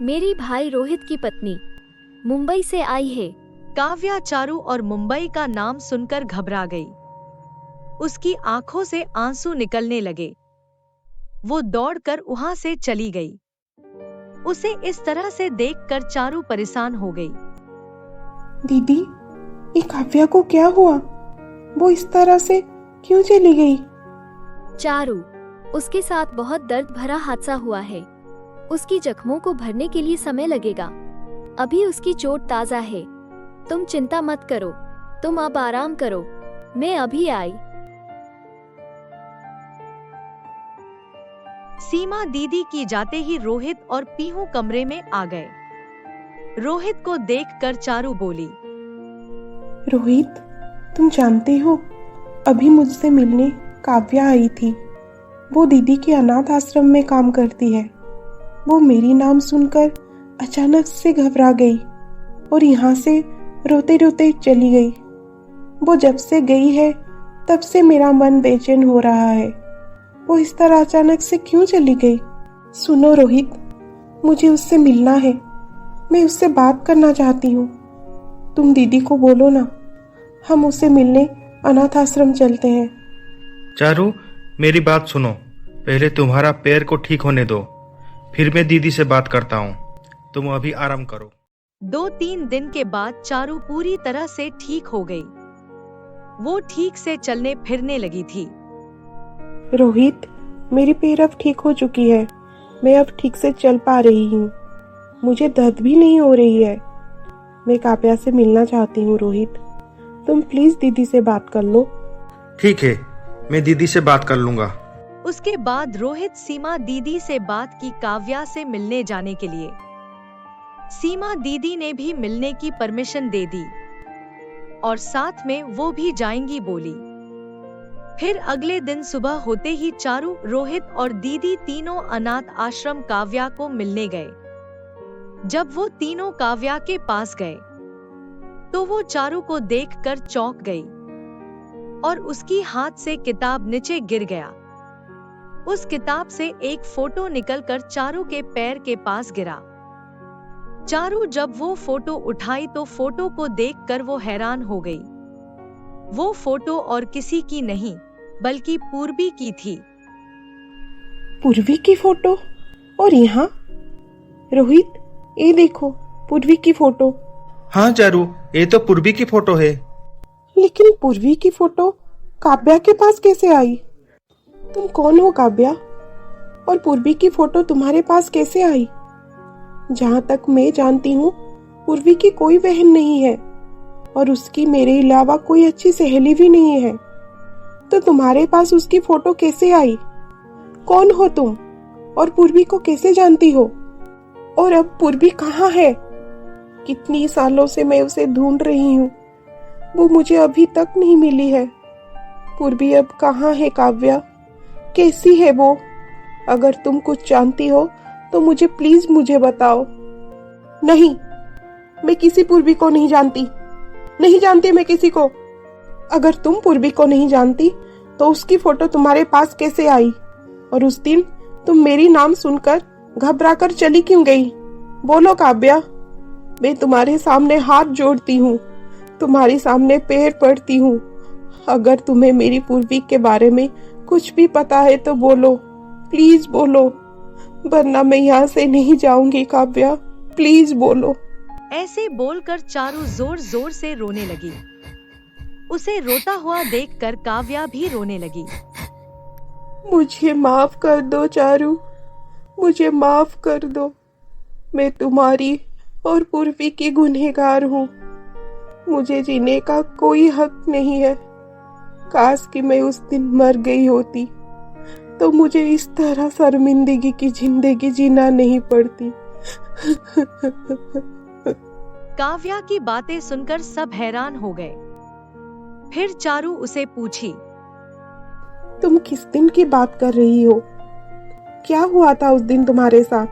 मेरी भाई रोहित की पत्नी, मुंबई से आई है। काव्या चारू और मुंबई का नाम सुनकर घबरा गई। उसकी आंखों से आंसू निकलने लगे। वो दौड़कर वहां से चली गई। उसे इस तरह से देखकर चारू परेशान हो गई। दीदी, ये काव्या को क्या हुआ? वो इस तरह से क्यों चली गई? चारू, उसके साथ बहुत दर्द भरा हादसा हुआ है। उसकी जख्मों को भरने के लिए समय लगेगा। अभी उसकी चोट ताजा है। तुम चिंता मत करो, तुम अब आराम करो, मैं अभी आई। सीमा दीदी की जाते ही रोहित और पीहू कमरे में आ गए। रोहित को देखकर चारू बोली, रोहित, तुम जानते हो, अभी मुझसे मिलने काव्या आई थी। वो दीदी के अनाथ आश्रम में काम करती है। वो मेरी नाम सुनकर अचानक से घबरा गई और यहाँ से रोते रोते चली गई। वो जब से गई है तब से मेरा मन बेचैन हो रहा है। वो इस तरह अचानक से क्यों चली गई? सुनो रोहित, मुझे उससे मिलना है। मैं उससे बात करना चाहती हूँ। तुम दीदी को बोलो ना, हम उससे मिलने अनाथ आश्रम चलते हैं। चारू, मेरी बात सुनो। पहले तुम्हारा पैर को ठीक होने दो, फिर मैं दीदी से बात करता हूँ। तुम अभी आराम करो। 2-3 दिन के बाद चारू पूरी तरह से ठीक हो गई। वो ठीक से चलने फिरने लगी थी। रोहित, मेरी पैर अब ठीक हो चुकी है। मैं अब ठीक से चल पा रही हूँ। मुझे दर्द भी नहीं हो रही है। मैं काव्या से मिलना चाहती हूँ। रोहित, तुम प्लीज दीदी से बात कर लो। ठीक है, मैं दीदी से बात कर लूंगा। उसके बाद रोहित सीमा दीदी से बात की काव्या से मिलने जाने के लिए। सीमा दीदी ने भी मिलने की परमिशन दे दी और साथ में वो भी जाएंगी बोली। फिर अगले दिन सुबह होते ही चारू, रोहित और दीदी तीनों अनाथ आश्रम काव्या को मिलने गए। जब वो तीनों काव्या के पास गए तो वो चारू को देखकर चौंक गई और उसकी हाथ से किताब नीचे गिर गया। उस किताब से एक फोटो निकलकर चारू के पैर के पास गिरा। चारू जब वो फोटो उठाई तो फोटो को देखकर वो हैरान हो गई। वो फोटो और किसी की नहीं बल्कि पूर्वी की थी। पूर्वी की फोटो? और यहाँ? रोहित, ये देखो, पूर्वी की फोटो। हाँ चारू, ये तो पूर्वी की फोटो है। लेकिन पूर्वी की फोटो काव्या के पास कैसे आई? तुम कौन हो काव्या? और पूर्वी की फोटो तुम्हारे पास कैसे आई? जहां तक मैं जानती हूँ पूर्वी की कोई बहन नहीं है और उसकी मेरे अलावा कोई अच्छी सहेली भी नहीं है, तो तुम्हारे पास उसकी फोटो कैसे आई? कौन हो तुम और पूर्वी को कैसे जानती हो? और अब पूर्वी कहाँ है? कितनी सालों से मैं उसे ढूंढ रही हूँ, वो मुझे अभी तक नहीं मिली है। पूर्वी अब कहाँ है काव्या? कैसी है वो? अगर तुम कुछ जानती हो तो मुझे बताओ। नहीं, मैं किसी पूर्वी को नहीं जानती, नहीं जानती मैं किसी को। अगर तुम पूर्वी को नहीं जानती तो उसकी फोटो तुम्हारे पास कैसे आई? और उस दिन तुम मेरी नाम सुनकर घबराकर चली क्यों गई? बोलो काव्या, मैं तुम्हारे सामने हाथ जोड़ती हूँ, तुम्हारे सामने पैर पड़ती हूँ। अगर तुम्हें मेरी पूर्वी के बारे में कुछ भी पता है तो बोलो, प्लीज बोलो, वरना मैं यहाँ से नहीं जाऊंगी काव्या, प्लीज बोलो। ऐसे बोलकर चारू जोर जोर से रोने लगी। उसे रोता हुआ देखकर काव्या भी रोने लगी। मुझे माफ कर दो चारू, मुझे माफ कर दो। मैं तुम्हारी और पूर्वी की गुनहगार हूँ। मुझे जीने का कोई हक नहीं है। काश कि मैं उस दिन मर गई होती तो मुझे इस तरह शर्मिंदगी की जिंदगी जीना नहीं पड़ती। काव्या की बातें सुनकर सब हैरान हो गए। फिर चारू उसे पूछी, तुम किस दिन की बात कर रही हो? क्या हुआ था उस दिन तुम्हारे साथ?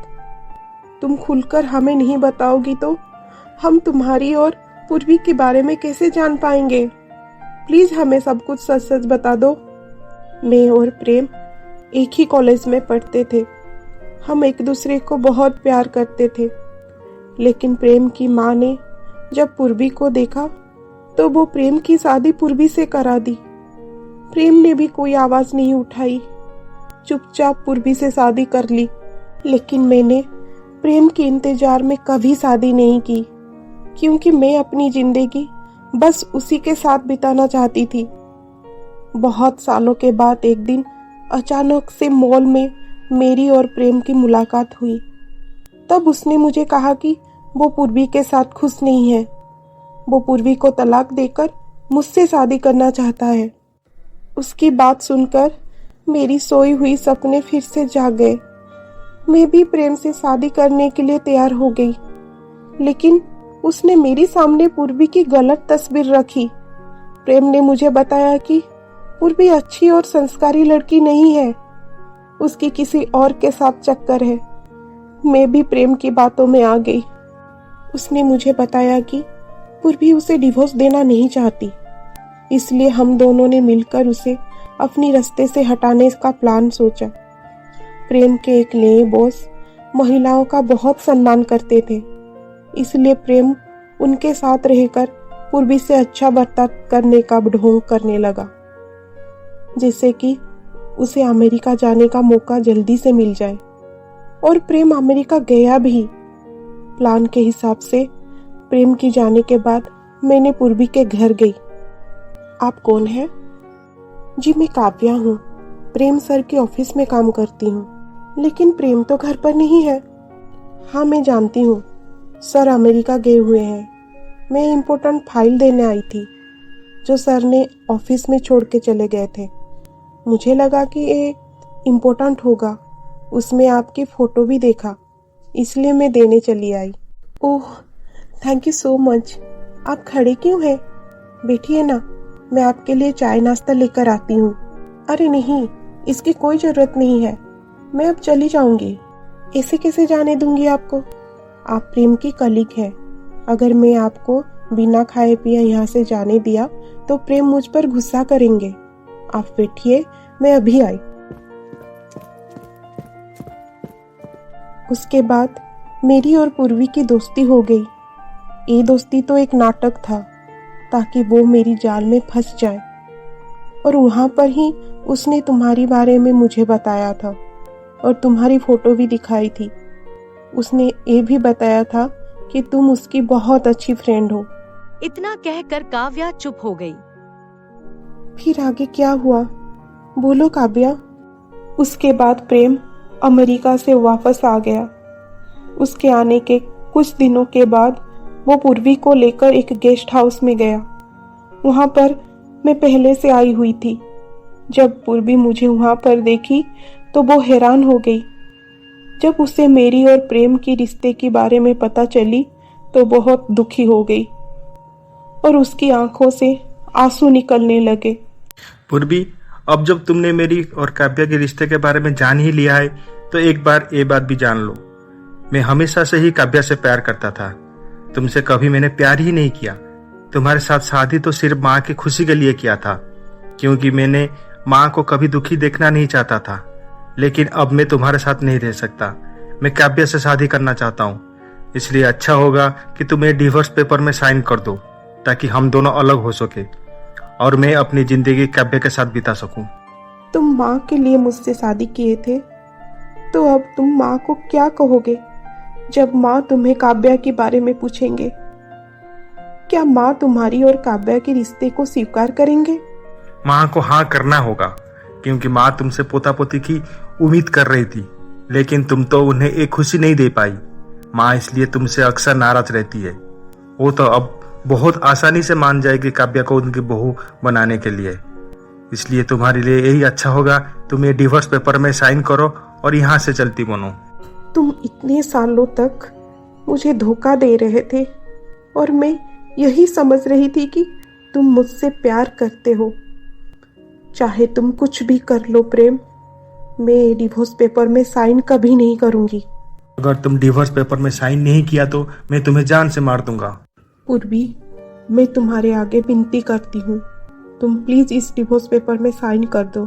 तुम खुलकर हमें नहीं बताओगी तो हम तुम्हारी और पूर्वी के बारे में कैसे जान पाएंगे? प्लीज हमें सब कुछ सच सच बता दो। मैं और प्रेम एक ही कॉलेज में पढ़ते थे। हम एक दूसरे को बहुत प्यार करते थे, लेकिन प्रेम की माँ ने जब पूर्वी को देखा तो वो प्रेम की शादी पूर्वी से करा दी। प्रेम ने भी कोई आवाज नहीं उठाई, चुपचाप पूर्वी से शादी कर ली। लेकिन मैंने प्रेम के इंतजार में कभी शादी नहीं की, क्योंकि मैं अपनी जिंदगी बस उसी के साथ बिताना चाहती थी। बहुत सालों के बाद एक दिन अचानक से मॉल में मेरी और प्रेम की मुलाकात हुई। तब उसने मुझे कहा कि वो पूर्वी के साथ खुश नहीं है, वो पूर्वी को तलाक देकर मुझसे शादी करना चाहता है। उसकी बात सुनकर मेरी सोई हुई सपने फिर से जाग गए। मैं भी प्रेम से शादी करने के लिए तैयार हो गई, लेकिन उसने मेरी सामने पूर्वी की गलत तस्वीर रखी। प्रेम ने मुझे बताया कि पूर्वी अच्छी और संस्कारी लड़की नहीं है, उसकी किसी और के साथ चक्कर है। मैं भी प्रेम की बातों में आ गई। उसने मुझे बताया कि पूर्वी उसे डिवोर्स देना नहीं चाहती, इसलिए हम दोनों ने मिलकर उसे अपनी रास्ते से हटाने का प्लान सोचा। प्रेम के एक नए बॉस महिलाओं का बहुत सम्मान करते थे, इसलिए प्रेम उनके साथ रहकर पूर्वी से अच्छा बर्ताव करने का ढोंग करने लगा, जिससे कि उसे अमेरिका जाने का मौका जल्दी से मिल जाए। और प्रेम अमेरिका गया भी। प्लान के हिसाब से प्रेम की जाने के बाद मैंने पूर्वी के घर गई। आप कौन हैं? जी मैं काव्या हूँ, प्रेम सर के ऑफिस में काम करती हूँ। लेकिन प्रेम तो घर पर नहीं है। हाँ मैं जानती हूँ, सर अमेरिका गए हुए हैं। मैं इम्पोर्टेंट फाइल देने आई थी जो सर ने ऑफिस में छोड़ के चले गए थे। मुझे लगा कि ये इम्पोर्टेंट होगा, उसमें आपकी फ़ोटो भी देखा, इसलिए मैं देने चली आई। Oh thank you so much. आप खड़े क्यों हैं? बैठिए ना, मैं आपके लिए चाय नाश्ता लेकर आती हूँ। अरे नहीं, इसकी कोई ज़रूरत नहीं है, मैं अब चली जाऊँगी। ऐसे कैसे जाने दूंगी आपको? आप प्रेम की कलीग है। अगर मैं आपको बिना खाए पिए यहाँ से जाने दिया तो प्रेम मुझ पर गुस्सा करेंगे। आप बैठिए, मैं अभी आई। उसके बाद मेरी और पूर्वी की दोस्ती हो गई। ये दोस्ती तो एक नाटक था ताकि वो मेरी जाल में फंस जाए। और वहाँ पर ही उसने तुम्हारी बारे में मुझे बताया था और तुम्हारी फोटो भी दिखाई थी। उसने ये भी बताया था कि तुम उसकी बहुत अच्छी फ्रेंड हो। इतना कहकर काव्या चुप हो गई। फिर आगे क्या हुआ? बोलो काव्या। उसके बाद प्रेम अमेरिका से वापस आ गया। उसके आने के कुछ दिनों के बाद वो पूर्वी को लेकर एक गेस्ट हाउस में गया। वहाँ पर मैं पहले से आई हुई थी। जब पूर्वी मुझे वहाँ पर देखी तो वो हैरान हो गई। जब उसे मेरी और प्रेम की रिश्ते के बारे में पता चली तो बहुत दुखी हो गई और उसकी आंखों से आंसू निकलने लगे। पूर्वी, अब जब तुमने मेरी और काव्या के रिश्ते के बारे में जान ही लिया है तो एक बार ये बात भी जान लो, मैं हमेशा से ही काव्या से प्यार करता था। तुमसे कभी मैंने प्यार ही नहीं किया। तुम्हारे साथ शादी तो सिर्फ माँ की खुशी के लिए किया था, क्योंकि मैंने माँ को कभी दुखी देखना नहीं चाहता था। लेकिन अब मैं तुम्हारे साथ नहीं रह सकता। मैं काव्या से शादी करना चाहता हूँ, इसलिए अच्छा होगा कि तुम ये डिवोर्स पेपर में साइन कर दो ताकि हम दोनों अलग हो सके और मैं अपनी जिंदगी काव्या के साथ बिता सकूं। तुम माँ के लिए मुझसे शादी किए थे, तो अब तुम माँ को क्या कहोगे जब माँ तुम्हें काव्या के बारे में पूछेंगे? क्या माँ तुम्हारी और काव्या के रिश्ते को स्वीकार करेंगे? माँ को हाँ करना होगा, क्योंकि माँ तुमसे पोता पोती की उम्मीद कर रही थी, लेकिन तुम तो उन्हें एक खुशी नहीं दे पाई। माँ इसलिए तुमसे अक्सर नाराज रहती है। वो तो अब बहुत आसानी से मान जाएगी काव्या को उनकी बहू बनाने के लिए। इसलिए तुम्हारे लिए यही अच्छा होगा, तुम ये डिवोर्स पेपर में साइन करो और यहाँ से चलती बनो। तुम इतने सालों तक मुझे धोखा दे रहे थे और मैं यही समझ रही थी कि तुम मुझसे प्यार करते हो। चाहे तुम कुछ भी कर लो प्रेम, मैं डिवोर्स पेपर में साइन कभी नहीं करूंगी। अगर तुम डिवोर्स पेपर में साइन नहीं किया तो मैं तुम्हें जान से मार दूंगा। पूर्वी, मैं तुम्हारे आगे विनती करती हूँ, तुम प्लीज इस डिवोर्स पेपर में साइन कर दो।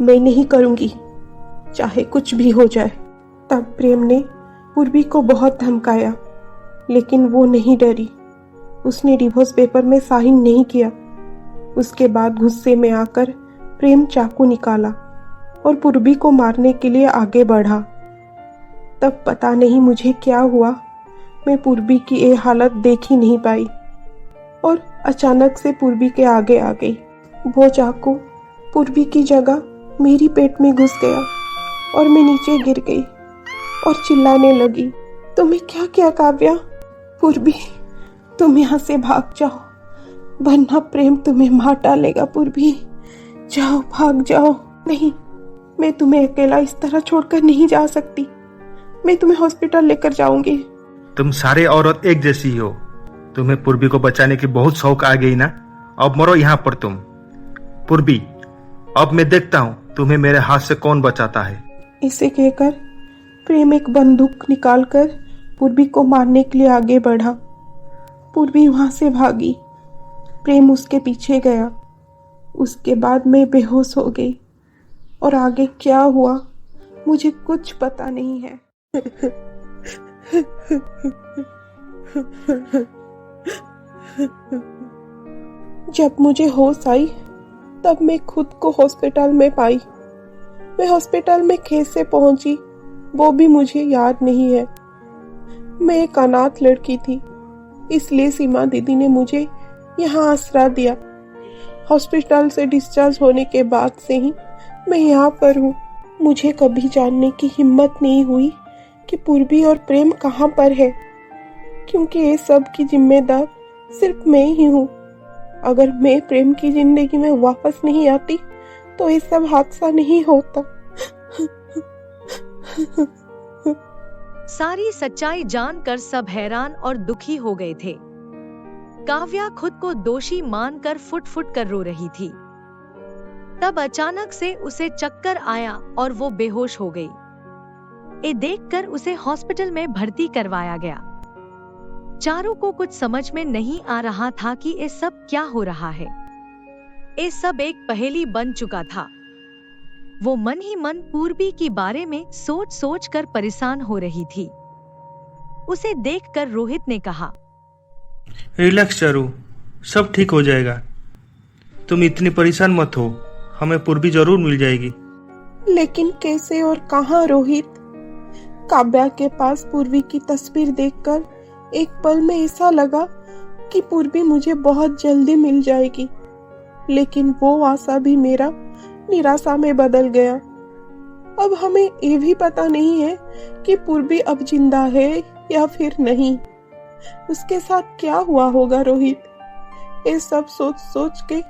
मैं नहीं करूंगी, चाहे कुछ भी हो जाए। तब प्रेम ने पूर्वी को बहुत धमकाया, लेकिन वो नहीं डरी। उसने डिवोर्स पेपर में साइन नहीं किया। उसके बाद गुस्से में आकर प्रेम चाकू निकाला और पूर्वी को मारने के लिए आगे बढ़ा। तब पता नहीं मुझे क्या हुआ, मैं पूर्वी की ये हालत देख ही नहीं पाई और अचानक से पूर्वी के आगे आ गई। वो चाकू पूर्वी की जगह मेरी पेट में घुस गया और मैं नीचे गिर गई और चिल्लाने लगी, तुम्हें क्या किया काव्या? पूर्वी, तुम यहाँ से भाग जाओ, वरना प्रेम तुम्हें मार डालेगा। पूर्वी, जाओ, भाग जाओ। नहीं, मैं तुम्हें अकेला इस तरह छोड़कर नहीं जा सकती। मैं तुम्हें हॉस्पिटल लेकर जाऊंगी। तुम सारे औरत एक जैसी हो। तुम्हें पूर्वी को बचाने की बहुत शौक आ गई ना, अब मरो यहाँ पर तुम। पूर्वी, अब मैं देखता हूँ तुम्हें मेरे हाथ से कौन बचाता है। इसे कहकर प्रेम एक बंदूक निकालकर पूर्वी को मारने के लिए आगे बढ़ा। पूर्वी वहां से भागी, प्रेम उसके पीछे गया। उसके बाद मैं बेहोश हो गई और आगे क्या हुआ मुझे कुछ पता नहीं है। जब मुझे होश आई तब मैं खुद को हॉस्पिटल में पाई। मैं हॉस्पिटल में कैसे पहुंची वो भी मुझे याद नहीं है। मैं एक अनाथ लड़की थी, इसलिए सीमा दीदी ने मुझे यहाँ आसरा दिया। हॉस्पिटल से डिस्चार्ज होने के बाद से ही मैं यहाँ पर हूँ। मुझे कभी जानने की हिम्मत नहीं हुई कि पूर्वी और प्रेम कहाँ पर है, क्योंकि ये सब की जिम्मेदार सिर्फ मैं ही हूँ। अगर मैं प्रेम की जिंदगी में वापस नहीं आती तो ये सब हादसा नहीं होता। सारी सच्चाई जानकर सब हैरान और दुखी हो गए थे। काव्या खुद को दोषी मानकर फुट फुट कर रो रही थी। तब अचानक से उसे चक्कर आया और वो बेहोश हो गई। ये देखकर उसे हॉस्पिटल में भर्ती करवाया गया। चारों को कुछ समझ में नहीं आ रहा था कि ये सब क्या हो रहा है। ये सब एक पहेली बन चुका था। वो मन ही मन पूर्वी के बारे में सोच सोच कर परेशान हो रही थी। उसे देखकर रोहित ने कहा, रिलैक्स चारू, सब ठीक हो जाएगा। तुम इतनी परेशान मत हो, हमें पूर्वी जरूर मिल जाएगी। लेकिन कैसे और कहाँ रोहित? काव्या के पास पूर्वी की तस्वीर देखकर एक पल में ऐसा लगा कि पूर्वी मुझे बहुत जल्दी मिल जाएगी, लेकिन वो आशा भी मेरा निराशा में बदल गया। अब हमें ये भी पता नहीं है कि पूर्वी अब जिंदा है या फिर नहीं। उसके साथ क्या हुआ होगा रोहित। ये सब सोच सोच के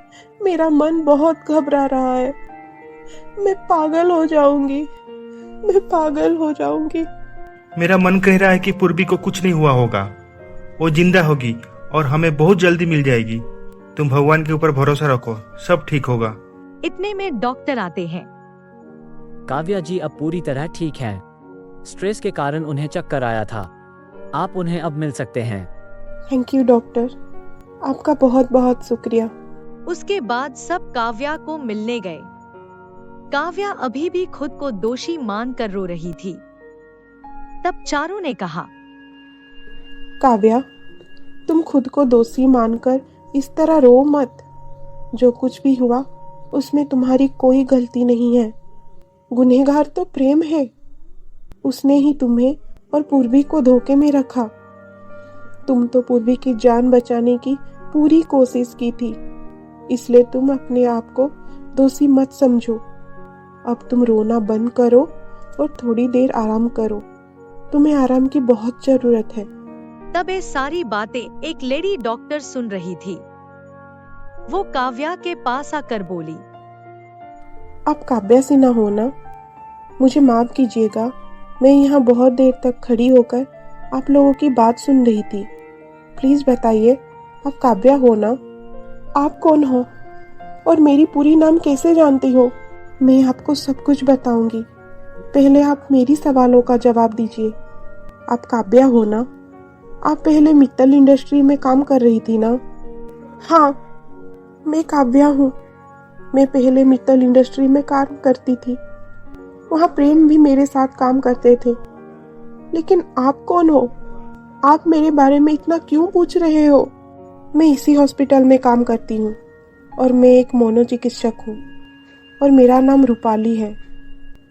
मेरा मन बहुत घबरा रहा है। मैं पागल हो जाऊंगी, मैं पागल हो जाऊंगी। मेरा मन कह रहा है कि पूर्वी को कुछ नहीं हुआ होगा, वो जिंदा होगी और हमें बहुत जल्दी मिल जाएगी। तुम भगवान के ऊपर भरोसा रखो, सब ठीक होगा। इतने में डॉक्टर आते हैं। काव्या जी अब पूरी तरह ठीक हैं। स्ट्रेस के कारण उन्हें चक्कर आया था। आप उन्हें अब मिल सकते हैं। थैंक यू डॉक्टर, आपका बहुत बहुत शुक्रिया। उसके बाद सब काव्या को मिलने गए। काव्या अभी भी खुद को दोषी मानकर रो रही थी। तब चारू ने कहा, काव्या, तुम खुद को दोषी मानकर इस तरह रो मत। जो कुछ भी हुआ उसमें तुम्हारी कोई गलती नहीं है। गुनहगार तो प्रेम है। उसने ही तुम्हें और पूर्वी को धोखे में रखा। तुम तो पूर्वी की जान बचाने की पूरी कोशिश की थी, इसलिए तुम अपने आप को दोषी मत समझो। अब तुम रोना बंद करो और थोड़ी देर आराम करो। तुम्हें आराम की बहुत जरूरत है। तब ये सारी बातें एक लेडी डॉक्टर सुन रही थी। वो काव्या के पास आकर बोली, आप काव्या से ना हो ना? मुझे माफ कीजिएगा, मैं यहाँ बहुत देर तक खड़ी होकर आप लोगों की बात सुन रही थी। प्लीज बताइए, आप काव्या हो ना? आप कौन हो और मेरी पूरी नाम कैसे जानती हो? मैं आपको सब कुछ बताऊंगी। पहले आप मेरी सवालों का जवाब दीजिए। आप काव्या हो ना? आप पहले मित्तल इंडस्ट्री में काम कर रही थी ना? हाँ, मैं काव्या हूँ। मैं पहले मित्तल इंडस्ट्री में काम करती थी। वहाँ प्रेम भी मेरे साथ काम करते थे। लेकिन आप कौन हो? आप मेरे बारे में इतना क्यों पूछ रहे हो? मैं इसी हॉस्पिटल में काम करती हूँ और मैं एक मनोचिकित्सक हूँ और मेरा नाम रूपाली है।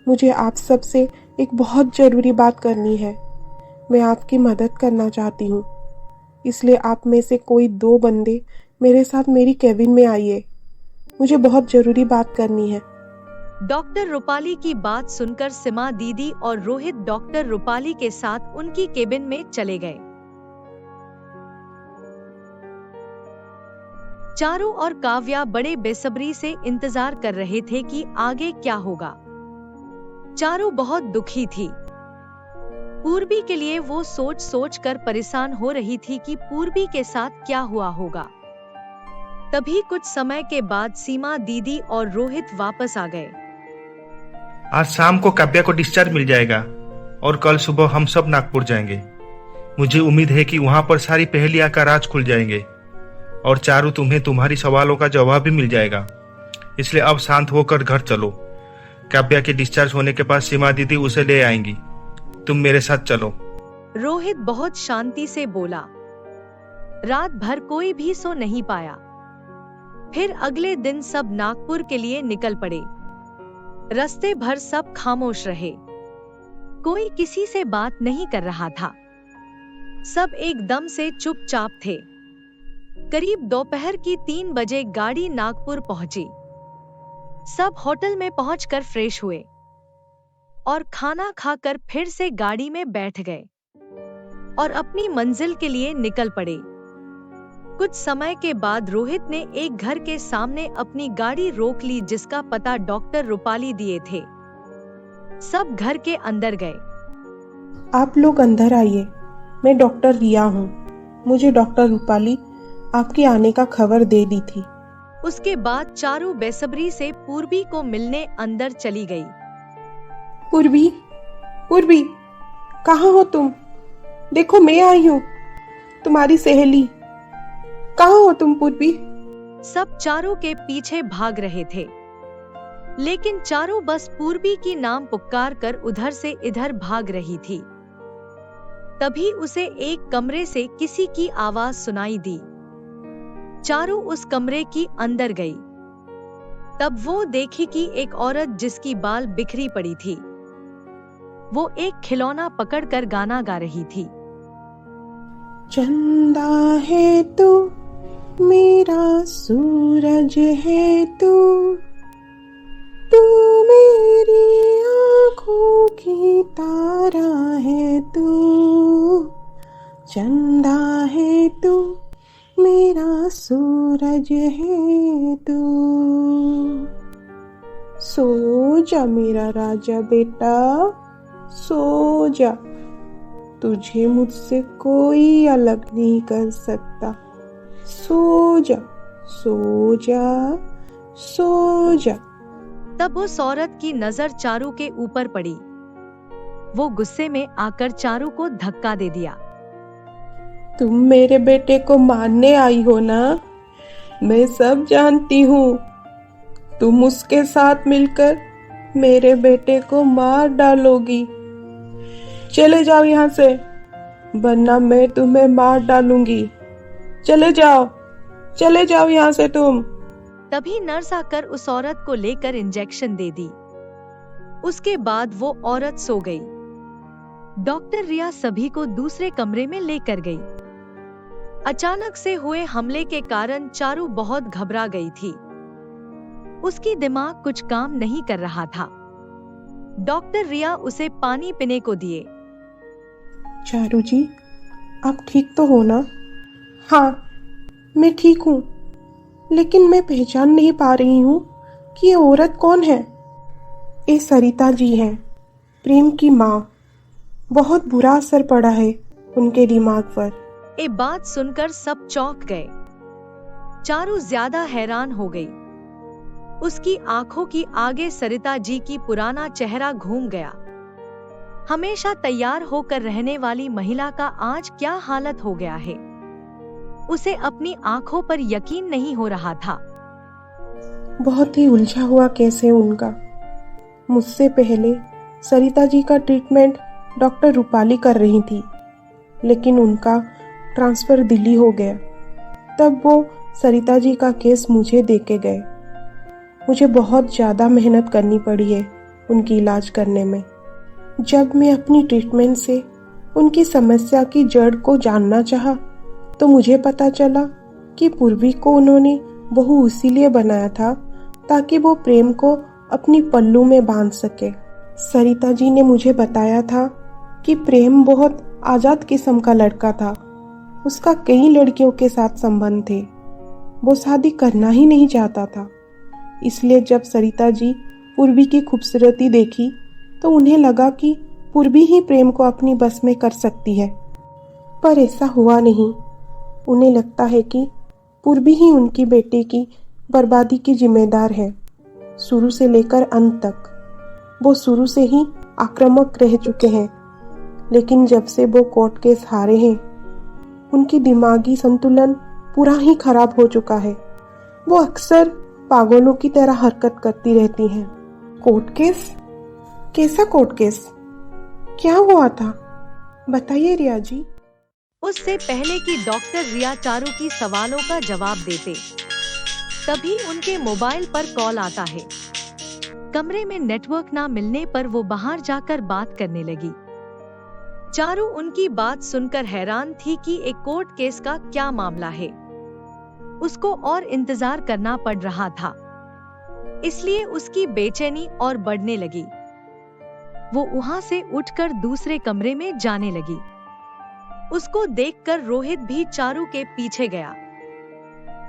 मुझे आप सबसे एक बहुत जरूरी बात करनी है। मैं आपकी मदद करना चाहती हूँ, इसलिए आप में से कोई 2 बंदे मेरे साथ मेरी केबिन में आइए। मुझे बहुत जरूरी बात करनी है। डॉक्टर रूपाली की बात सुनकर सीमा दीदी और रोहित डॉक्टर रूपाली के साथ उनकी केबिन में चले गए। चारू और काव्या बड़े बेसब्री से इंतजार कर रहे थे कि आगे क्या होगा। चारू बहुत दुखी थी। पूर्वी के लिए वो सोच सोच कर परेशान हो रही थी कि पूर्वी के साथ क्या हुआ होगा। तभी कुछ समय के बाद सीमा दीदी और रोहित वापस आ गए। आज शाम को काव्या को डिस्चार्ज मिल जाएगा और कल सुबह हम सब नागपुर जाएंगे। मुझे उम्मीद है कि वहां पर सारी पहेलियां का राज खुल जाएंगे और चारू, तुम्हें तुम्हारी सवालों का जवाब भी मिल जाएगा। इसलिए अब शांत होकर घर चलो। काव्या के डिस्चार्ज होने के बाद सीमा दीदी उसे ले आएंगी। तुम मेरे साथ चलो। रोहित बहुत शांति से बोला। रात भर कोई भी सो नहीं पाया। फिर अगले दिन सब नागपुर के लिए निकल पड़े। रास्ते भर सब खामोश रहे। कोई किसी से बात नहीं कर रहा था। सब एकदम से चुपचाप थे। करीब दोपहर की 3 बजे गाड़ी नागपुर पहुंची। सब होटल में पहुंचकर फ्रेश हुए और खाना खाकर फिर से गाड़ी में बैठ गए और अपनी मंजिल के लिए निकल पड़े। कुछ समय के बाद रोहित ने एक घर के सामने अपनी गाड़ी रोक ली जिसका पता डॉक्टर रूपाली दिए थे। सब घर के अंदर गए। आप लोग अंदर आइए। मैं डॉक्टर रिया हूँ। मुझे डॉक्टर रूपाली आपके आने का खबर दे दी थी। उसके बाद चारू बेसब्री से पूर्वी को मिलने अंदर चली गई। पूर्वी, पूर्वी, कहाँ हो तुम? देखो, मैं आई हूँ, तुम्हारी सहेली। कहाँ हो तुम पूर्वी? सब चारू के पीछे भाग रहे थे, लेकिन चारू बस पूर्वी की नाम पुकार कर उधर से इधर भाग रही थी। तभी उसे एक कमरे से किसी की आवाज सुनाई दी। चारू उस कमरे की अंदर गई। तब वो देखी कि एक औरत जिसकी बाल बिखरी पड़ी थी, वो एक खिलौना पकड़कर गाना गा रही थी। चंदा है तू, मेरा सूरज है तू, तू मेरी तारा है तू, चंदा है तू, मेरा सूरज है तू। सो जा मेरा राजा बेटा, सो जा, तुझे मुझसे कोई अलग नहीं कर सकता। सो जा, सो जा, सो जा। तब उस औरत की नजर चारू के ऊपर पड़ी। वो गुस्से में आकर चारू को धक्का दे दिया। तुम मेरे बेटे को मारने आई हो ना? मैं सब जानती हूँ। तुम उसके साथ मिलकर मेरे बेटे को मार डालोगी। चले जाओ यहाँ से, वरना मैं तुम्हें मार डालूंगी। चले जाओ यहाँ से तुम। तभी नर्स आकर उस औरत को लेकर इंजेक्शन दे दी। उसके बाद वो औरत सो गई। डॉक्टर रिया सभी को दूसरे कमरे में लेकर गई। अचानक से हुए हमले के कारण चारू बहुत घबरा गई थी। उसकी दिमाग कुछ काम नहीं कर रहा था। डॉक्टर रिया उसे पानी पीने को दिए। चारू जी, आप ठीक तो हो ना? हाँ, मैं ठीक हूँ, लेकिन मैं पहचान नहीं पा रही हूँ कि ये औरत कौन है। ये सरिता जी हैं, प्रेम की माँ। बहुत बुरा असर पड़ा है उनके दिमाग पर। ये बात सुनकर सब चौंक गए। चारू ज्यादा हैरान हो गई। उसकी आंखों की आगे सरिता जी की पुराना चेहरा घूम गया। हमेशा तैयार होकर रहने वाली महिला का आज क्या हालत हो गया है। उसे अपनी आंखों पर यकीन नहीं हो रहा था। बहुत ही उलझा हुआ केस है उनका। मुझसे पहले सरिता जी का ट्रीटमेंट डॉक्टर रूपाली कर रही थी, लेकिन उनका ट्रांसफर दिल्ली हो गया। तब वो सरिता जी का केस मुझे देके गए। मुझे बहुत ज़्यादा मेहनत करनी पड़ी है उनकी इलाज करने में। जब मैं अपनी ट्रीटमेंट से उनकी समस्या की जड़ को जानना चाहा, तो मुझे पता चला कि पूर्वी को उन्होंने बहू इसीलिए बनाया था ताकि वो प्रेम को अपनी पल्लू में बांध सके। सरिता जी ने मुझे बताया था कि प्रेम बहुत आज़ाद किस्म का लड़का था। उसका कई लड़कियों के साथ संबंध थे। वो शादी करना ही नहीं चाहता था। इसलिए जब सरिता जी पूर्वी की खूबसूरती देखी तो उन्हें लगा कि पूर्वी ही प्रेम को अपनी बस में कर सकती है, पर ऐसा हुआ नहीं। उन्हें लगता है कि पूर्वी ही उनकी बेटे की बर्बादी की जिम्मेदार है। शुरू से लेकर अंत तक वो शुरू से ही आक्रामक रह चुके हैं, लेकिन जब से वो कोर्ट केस हारे हैं, उनकी दिमागी संतुलन पूरा ही खराब हो चुका है। वो अक्सर पागलों की तरह हरकत करती रहती हैं। Court case? कैसा कोर्ट केस? क्या हुआ था? बताइए रिया जी। उससे पहले कि डॉक्टर रिया चारू की सवालों का जवाब देते, तभी उनके मोबाइल पर कॉल आता है। कमरे में नेटवर्क ना मिलने पर वो बाहर जाकर बात करने लगी। चारू उनकी बात सुनकर हैरान थी कि एक कोर्ट केस का क्या मामला है। उसको और इंतजार करना पड़ रहा था, इसलिए उसकी बेचैनी और बढ़ने लगी। वो वहां से उठकर दूसरे कमरे में जाने लगी। उसको देखकर रोहित भी चारू के पीछे गया।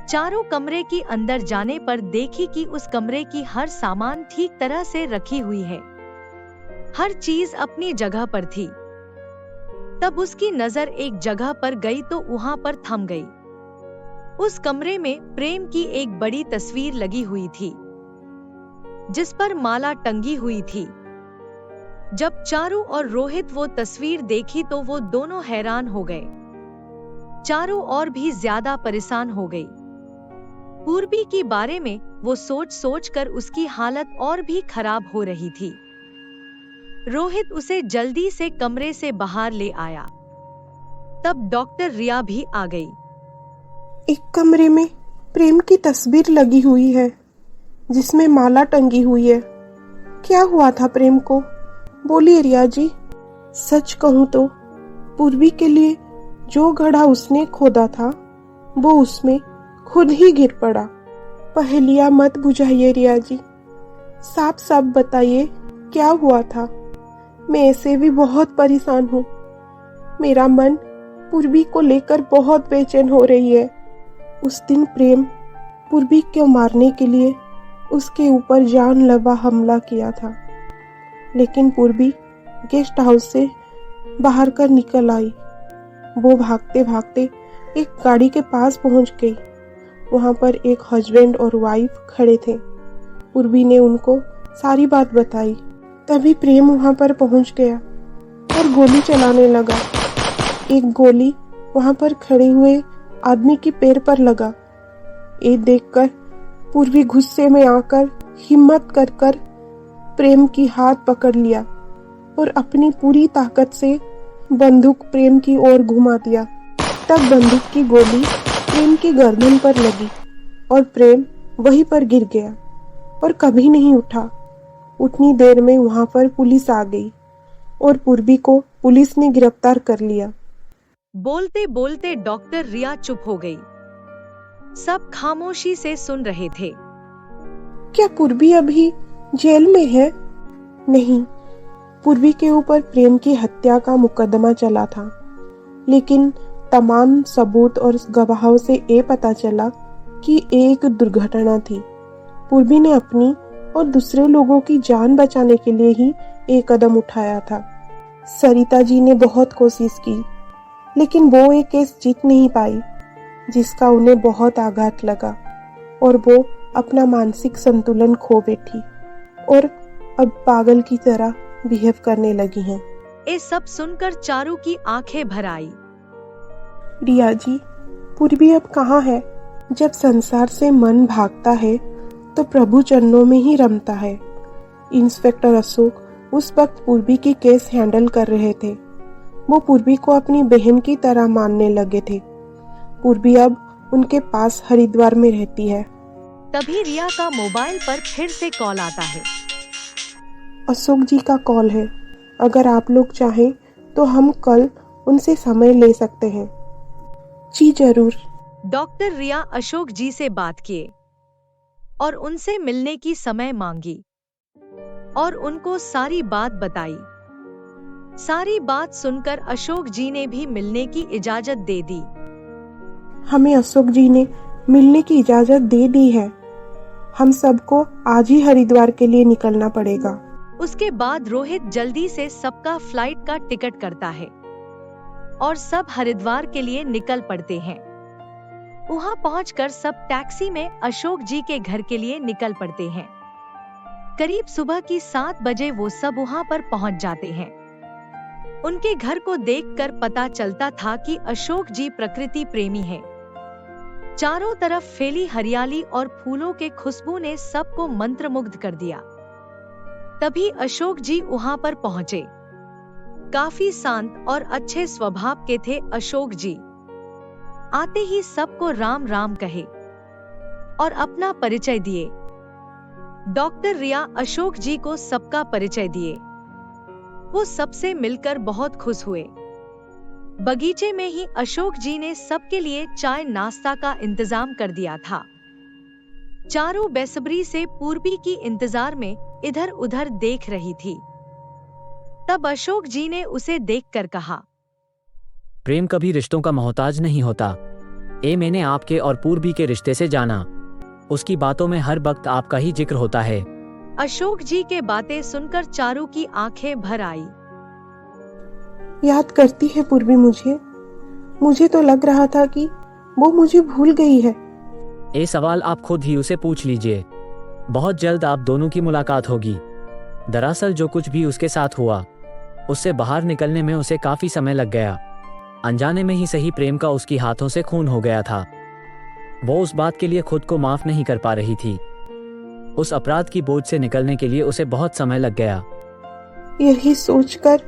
चारू कमरे की अंदर जाने पर देखी कि उस कमरे की हर सामान ठीक तरह से रखी हुई है। हर चीज अपनी जगह पर थी। तब उसकी नजर एक जगह पर गई तो वहां पर थम गई। उस कमरे में प्रेम की एक बड़ी तस्वीर लगी हुई थी, जिस पर माला टंगी हुई थी। जब चारू और रोहित वो तस्वीर देखी तो वो दोनों हैरान हो गए। चारू और भी ज्यादा परेशान हो गई। पूर्वी के बारे में वो सोच सोच कर उसकी हालत और भी खराब हो रही थी। रोहित उसे जल्दी से कमरे से बाहर ले आया। तब डॉक्टर रिया भी आ गई। एक कमरे में प्रेम की तस्वीर लगी हुई है, जिसमें माला टंगी हुई है। क्या हुआ था प्रेम को? बोलिए रिया जी। सच कहूँ तो पूर्वी के लिए जो गड्ढा उसने खोदा था, वो उसमें खुद ही गिर पड़ा। पहेलियां मत बुझाइए रिया जी, साफ साफ बताइए क्या हुआ था। मैं ऐसे भी बहुत परेशान हूँ। मेरा मन पूर्वी को लेकर बहुत बेचैन हो रही है। उस दिन प्रेम पूर्वी को मारने के लिए उसके ऊपर जानलेवा हमला किया था, लेकिन पूर्वी गेस्ट हाउस से बाहर कर निकल आई। वो भागते भागते एक गाड़ी के पास पहुंच गई। वहां पर एक हस्बैंड और वाइफ खड़े थे। पूर्वी ने उनको सारी बात बताई। तभी प्रेम वहां पर पहुंच गया और गोली चलाने लगा। एक गोली वहां पर खड़े हुए आदमी के पैर पर लगा। ये देखकर पूर्वी गुस्से में आकर हिम्मत कर कर प्रेम की हाथ पकड़ लिया और अपनी पूरी ताकत से बंदूक प्रेम की ओर घुमा दिया। तब बंदूक की गोली प्रेम की गर्दन पर लगी और प्रेम वहीं पर गिर गया और कभी नहीं उठा। उतनी देर में वहां पर पुलिस आ गई और पूर्वी को पुलिस ने गिरफ्तार कर लिया। बोलते बोलते डॉक्टर रिया चुप हो गई। सब खामोशी से सुन रहे थे। क्या पूर्वी अभी जेल में है? नहीं, पूर्वी के ऊपर प्रेम की हत्या का मुकदमा चला था, लेकिन तमाम सबूत और गवाहों से ये पता चला कि एक दुर्घटना थी। पूर्वी ने अपनी और दूसरे लोगों की जान बचाने के लिए ही एक कदम उठाया था। सरिता जी ने बहुत कोशिश की, लेकिन वो एक केस जीत नहीं पाई, जिसका उन्हें बहुत आघात लगा और वो अपना मानसिक संतुलन खो बैठी और अब पागल की तरह बिहेव करने लगी हैं। ये सब सुनकर चारू की आंखें भर आई। रिया जी, पूर्वी अब कहाँ है? जब संसार से मन भागता है तो प्रभु चरणों में ही रमता है। इंस्पेक्टर अशोक उस वक्त पूर्वी की केस हैंडल कर रहे थे। वो पूर्वी को अपनी बहन की तरह मानने लगे थे। पूर्वी अब उनके पास हरिद्वार में रहती है। तभी रिया का मोबाइल पर फिर से कॉल आता है। अशोक जी का कॉल है। अगर आप लोग चाहें तो हम कल उनसे समय ले सकते हैं। जी जरूर। डॉक्टर रिया अशोक जी से बात किए और उनसे मिलने की समय मांगी और उनको सारी बात बताई। सारी बात सुनकर अशोक जी ने भी मिलने की इजाजत दे दी। हमें अशोक जी ने मिलने की इजाजत दे दी है। हम सबको आज ही हरिद्वार के लिए निकलना पड़ेगा। उसके बाद रोहित जल्दी से सबका फ्लाइट का टिकट करता है और सब हरिद्वार के लिए निकल पड़ते हैं। वहां पहुंचकर सब टैक्सी में अशोक जी के घर के लिए निकल पड़ते हैं। करीब सुबह की 7 बजे वो सब वहां पर पहुंच जाते हैं। उनके घर को देखकर पता चलता था कि अशोक जी प्रकृति प्रेमी हैं। चारों तरफ फैली हरियाली और फूलों के खुशबू ने सबको मंत्रमुग्ध कर दिया। तभी अशोक जी वहां पर पहुंचे। काफी शांत और अच्छे स्वभाव के थे अशोक जी। आते ही सबको राम राम कहे और अपना परिचय दिए। डॉक्टर रिया अशोक जी को सबका परिचय दिए। वो सबसे मिलकर बहुत खुश हुए। बगीचे में ही अशोक जी ने सबके लिए चाय नाश्ता का इंतजाम कर दिया था। चारों बेसब्री से पूर्वी की इंतजार में इधर उधर देख रही थी। तब अशोक जी ने उसे देखकर कहा, प्रेम कभी रिश्तों का मोहताज नहीं होता। ये मैंने आपके और पूर्वी के रिश्ते से जाना। उसकी बातों में हर वक्त आपका ही जिक्र होता है। अशोक जी के बातें सुनकर चारू की आंखें भर आई। याद करती है पूर्वी मुझे तो लग रहा था कि वो मुझे भूल गई है। ये सवाल आप खुद ही उसे पूछ लीजिए। बहुत जल्द आप दोनों की मुलाकात होगी। दरअसल जो कुछ भी उसके साथ हुआ, उससे बाहर निकलने में उसे काफी समय लग गया। अनजाने में ही सही प्रेम का उसकी हाथों से खून हो गया था। वो उस बात के लिए खुद को माफ नहीं कर पा रही थी। उस अपराध की बोझ से निकलने के लिए उसे बहुत समय लग गया। यही सोचकर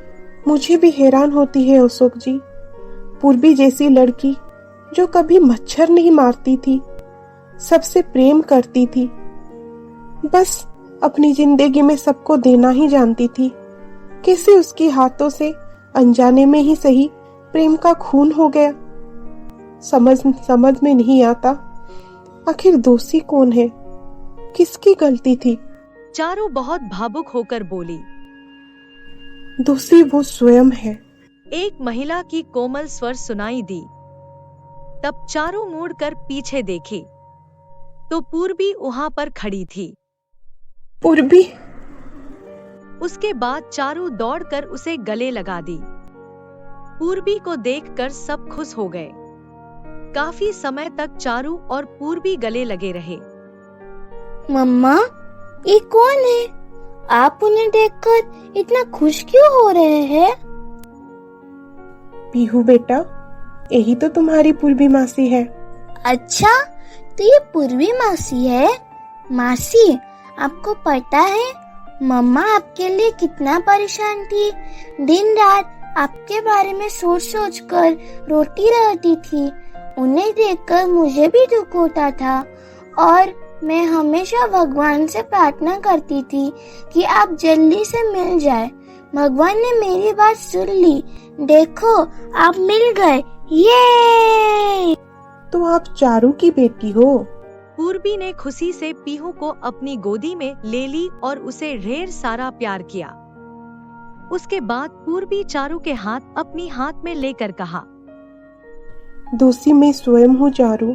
मुझे भी हैरान होती है अशोक जी। पूर्वी जैसी लड़की जो कभी मच्छर नहीं मारती थी, सबसे प्रेम करती थी, बस अपनी जिंदगी में सबको देना ही जानती थी, कैसे उसके हाथों से अनजाने में ही सही प्रेम का खून हो गया। समझ में नहीं आता, आखिर दोषी कौन है, किसकी गलती थी? चारू बहुत भावुक होकर बोली। दोषी वो स्वयं है। एक महिला की कोमल स्वर सुनाई दी। तब चारों मुड़कर पीछे देखी तो पूर्वी वहां पर खड़ी थी। पूर्वी, उसके बाद चारों दौड़कर उसे गले लगा दी। पूर्वी को देखकर सब खुश हो गए। काफी समय तक चारू और पूर्वी गले लगे रहे। मम्मा, ये कौन है? आप उन्हें देखकर इतना खुश क्यों हो रहे हैं? पीहू बेटा, यही तो तुम्हारी पूर्वी मासी है। अच्छा, तो ये पूर्वी मासी है। मासी, आपको पता है मम्मा आपके लिए कितना परेशान थी। दिन रात आपके बारे में सोच सोच कर रोती रहती थी। उन्हें देखकर मुझे भी दुख होता था और मैं हमेशा भगवान से प्रार्थना करती थी कि आप जल्दी से मिल जाए। भगवान ने मेरी बात सुन ली। देखो, आप मिल गए। ये तो आप चारू की बेटी हो। पूर्वी ने खुशी से पीहू को अपनी गोदी में ले ली और उसे ढेर सारा प्यार किया। उसके बाद पूर्वी चारू के हाथ अपनी हाथ में लेकर कहा, दोषी मैं स्वयं हूँ चारू।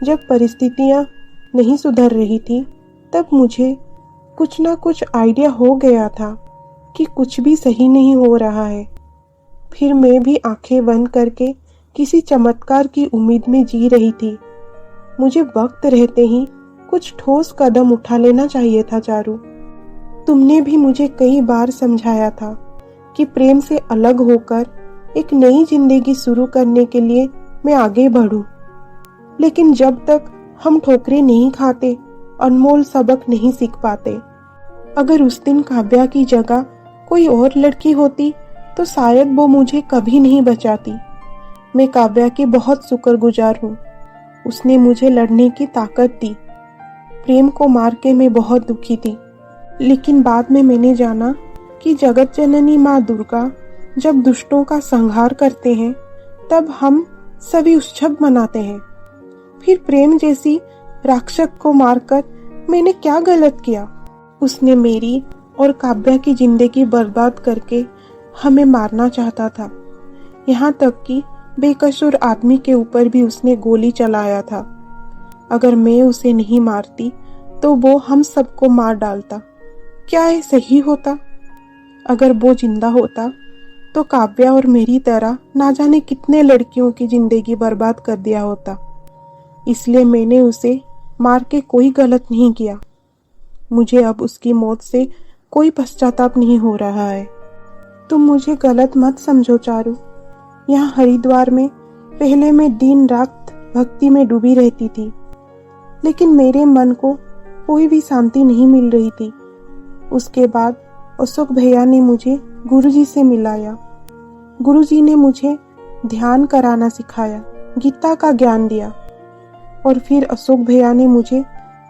जब परिस्थितियाँ नहीं सुधर रही थी तब मुझे कुछ ना कुछ आइडिया हो गया था कि कुछ भी सही नहीं हो रहा है। फिर मैं भी आंखें बंद करके किसी चमत्कार की उम्मीद में जी रही थी। मुझे वक्त रहते ही कुछ ठोस कदम उठा लेना चाहिए था चारू। तुमने भी मुझे कई बार समझाया था कि प्रेम से अलग होकर एक नई जिंदगी शुरू करने के लिए मैं आगे बढ़ूं। लेकिन जब तक हम ठोकरें नहीं खाते, अनमोल सबक नहीं सीख पाते। अगर उस दिन काव्या की जगह कोई और लड़की होती तो शायद वो मुझे कभी नहीं बचाती। मैं काव्या की बहुत शुक्रगुजार हूँ। उसने मुझे लड़ने की ताकत दी। प्रेम को मार के मैं बहुत दुखी थी, लेकिन बाद में मैंने जाना कि जगत जननी माँ दुर्गा जब दुष्टों का संहार करते हैं तब हम सभी उत्सव मनाते हैं। फिर प्रेम जैसी राक्षस को मारकर मैंने क्या गलत किया? उसने मेरी और काव्या की जिंदगी बर्बाद करके हमें मारना चाहता था। यहाँ तक कि बेकसूर आदमी के ऊपर भी उसने गोली चलाया था। अगर मैं उसे नहीं मारती तो वो हम सबको मार डालता। क्या ये सही होता? अगर वो जिंदा होता तो काव्या और मेरी तरह ना जाने कितने लड़कियों की जिंदगी बर्बाद कर दिया होता। इसलिए मैंने उसे मार के कोई गलत नहीं किया। मुझे अब उसकी मौत से कोई पश्चाताप नहीं हो रहा है। तुम मुझे गलत मत समझो चारू। यहाँ हरिद्वार में पहले मैं दिन रात भक्ति में डूबी रहती थी, लेकिन मेरे मन को कोई भी शांति नहीं मिल रही थी। उसके बाद अशोक भैया ने मुझे गुरुजी से मिलाया। गुरुजी ने मुझे ध्यान कराना सिखाया, गीता का ज्ञान दिया। और फिर अशोक भैया ने मुझे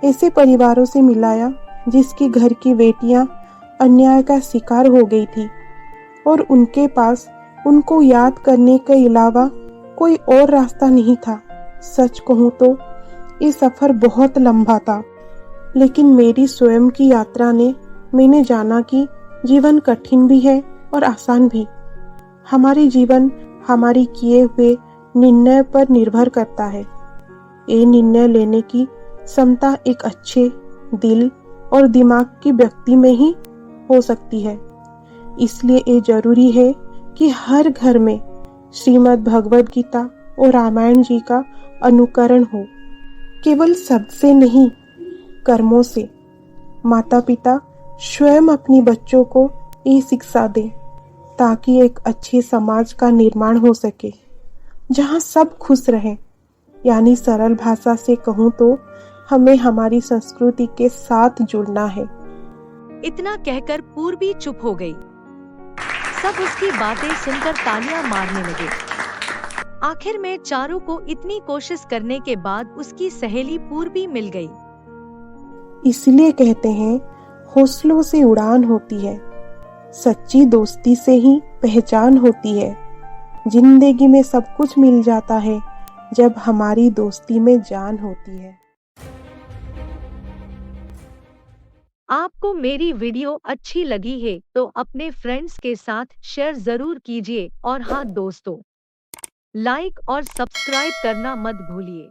ऐसे परिवारों से मिलाया जिसकी घर की बेटियां अन्याय का शिकार हो गई थी और उनके पास उनको याद करने के अलावा कोई और रास्ता नहीं था। सच कहूँ तो ये सफर बहुत लंबा था, लेकिन मेरी स्वयं की यात्रा ने मैंने जाना कि जीवन कठिन भी है और आसान भी। हमारी जीवन हमारी किए हुए निर्णय पर निर्भर करता है। ये निर्णय लेने की क्षमता एक अच्छे दिल और दिमाग की व्यक्ति में ही हो सकती है। इसलिए ये जरूरी है कि हर घर में श्रीमद् भगवद गीता और रामायण जी का अनुकरण हो, केवल शब्द से नहीं, कर्मों से। माता पिता स्वयं अपनी बच्चों को ये शिक्षा दें ताकि एक अच्छे समाज का निर्माण हो सके जहाँ सब खुश रहें। यानी सरल भाषा से कहूँ तो हमें हमारी संस्कृति के साथ जुड़ना है। इतना कहकर पूर्वी चुप हो गई। सब उसकी बातें सुनकर तालियां मारने लगे। आखिर में चारू को इतनी कोशिश करने के बाद उसकी सहेली पूर्वी मिल गई। इसलिए कहते हैं हौसलों से उड़ान होती है, सच्ची दोस्ती से ही पहचान होती है। जिंदगी में सब कुछ मिल जाता है जब हमारी दोस्ती में जान होती है। आपको मेरी वीडियो अच्छी लगी है तो अपने फ्रेंड्स के साथ शेयर जरूर कीजिए और हाँ दोस्तों, लाइक और सब्सक्राइब करना मत भूलिए।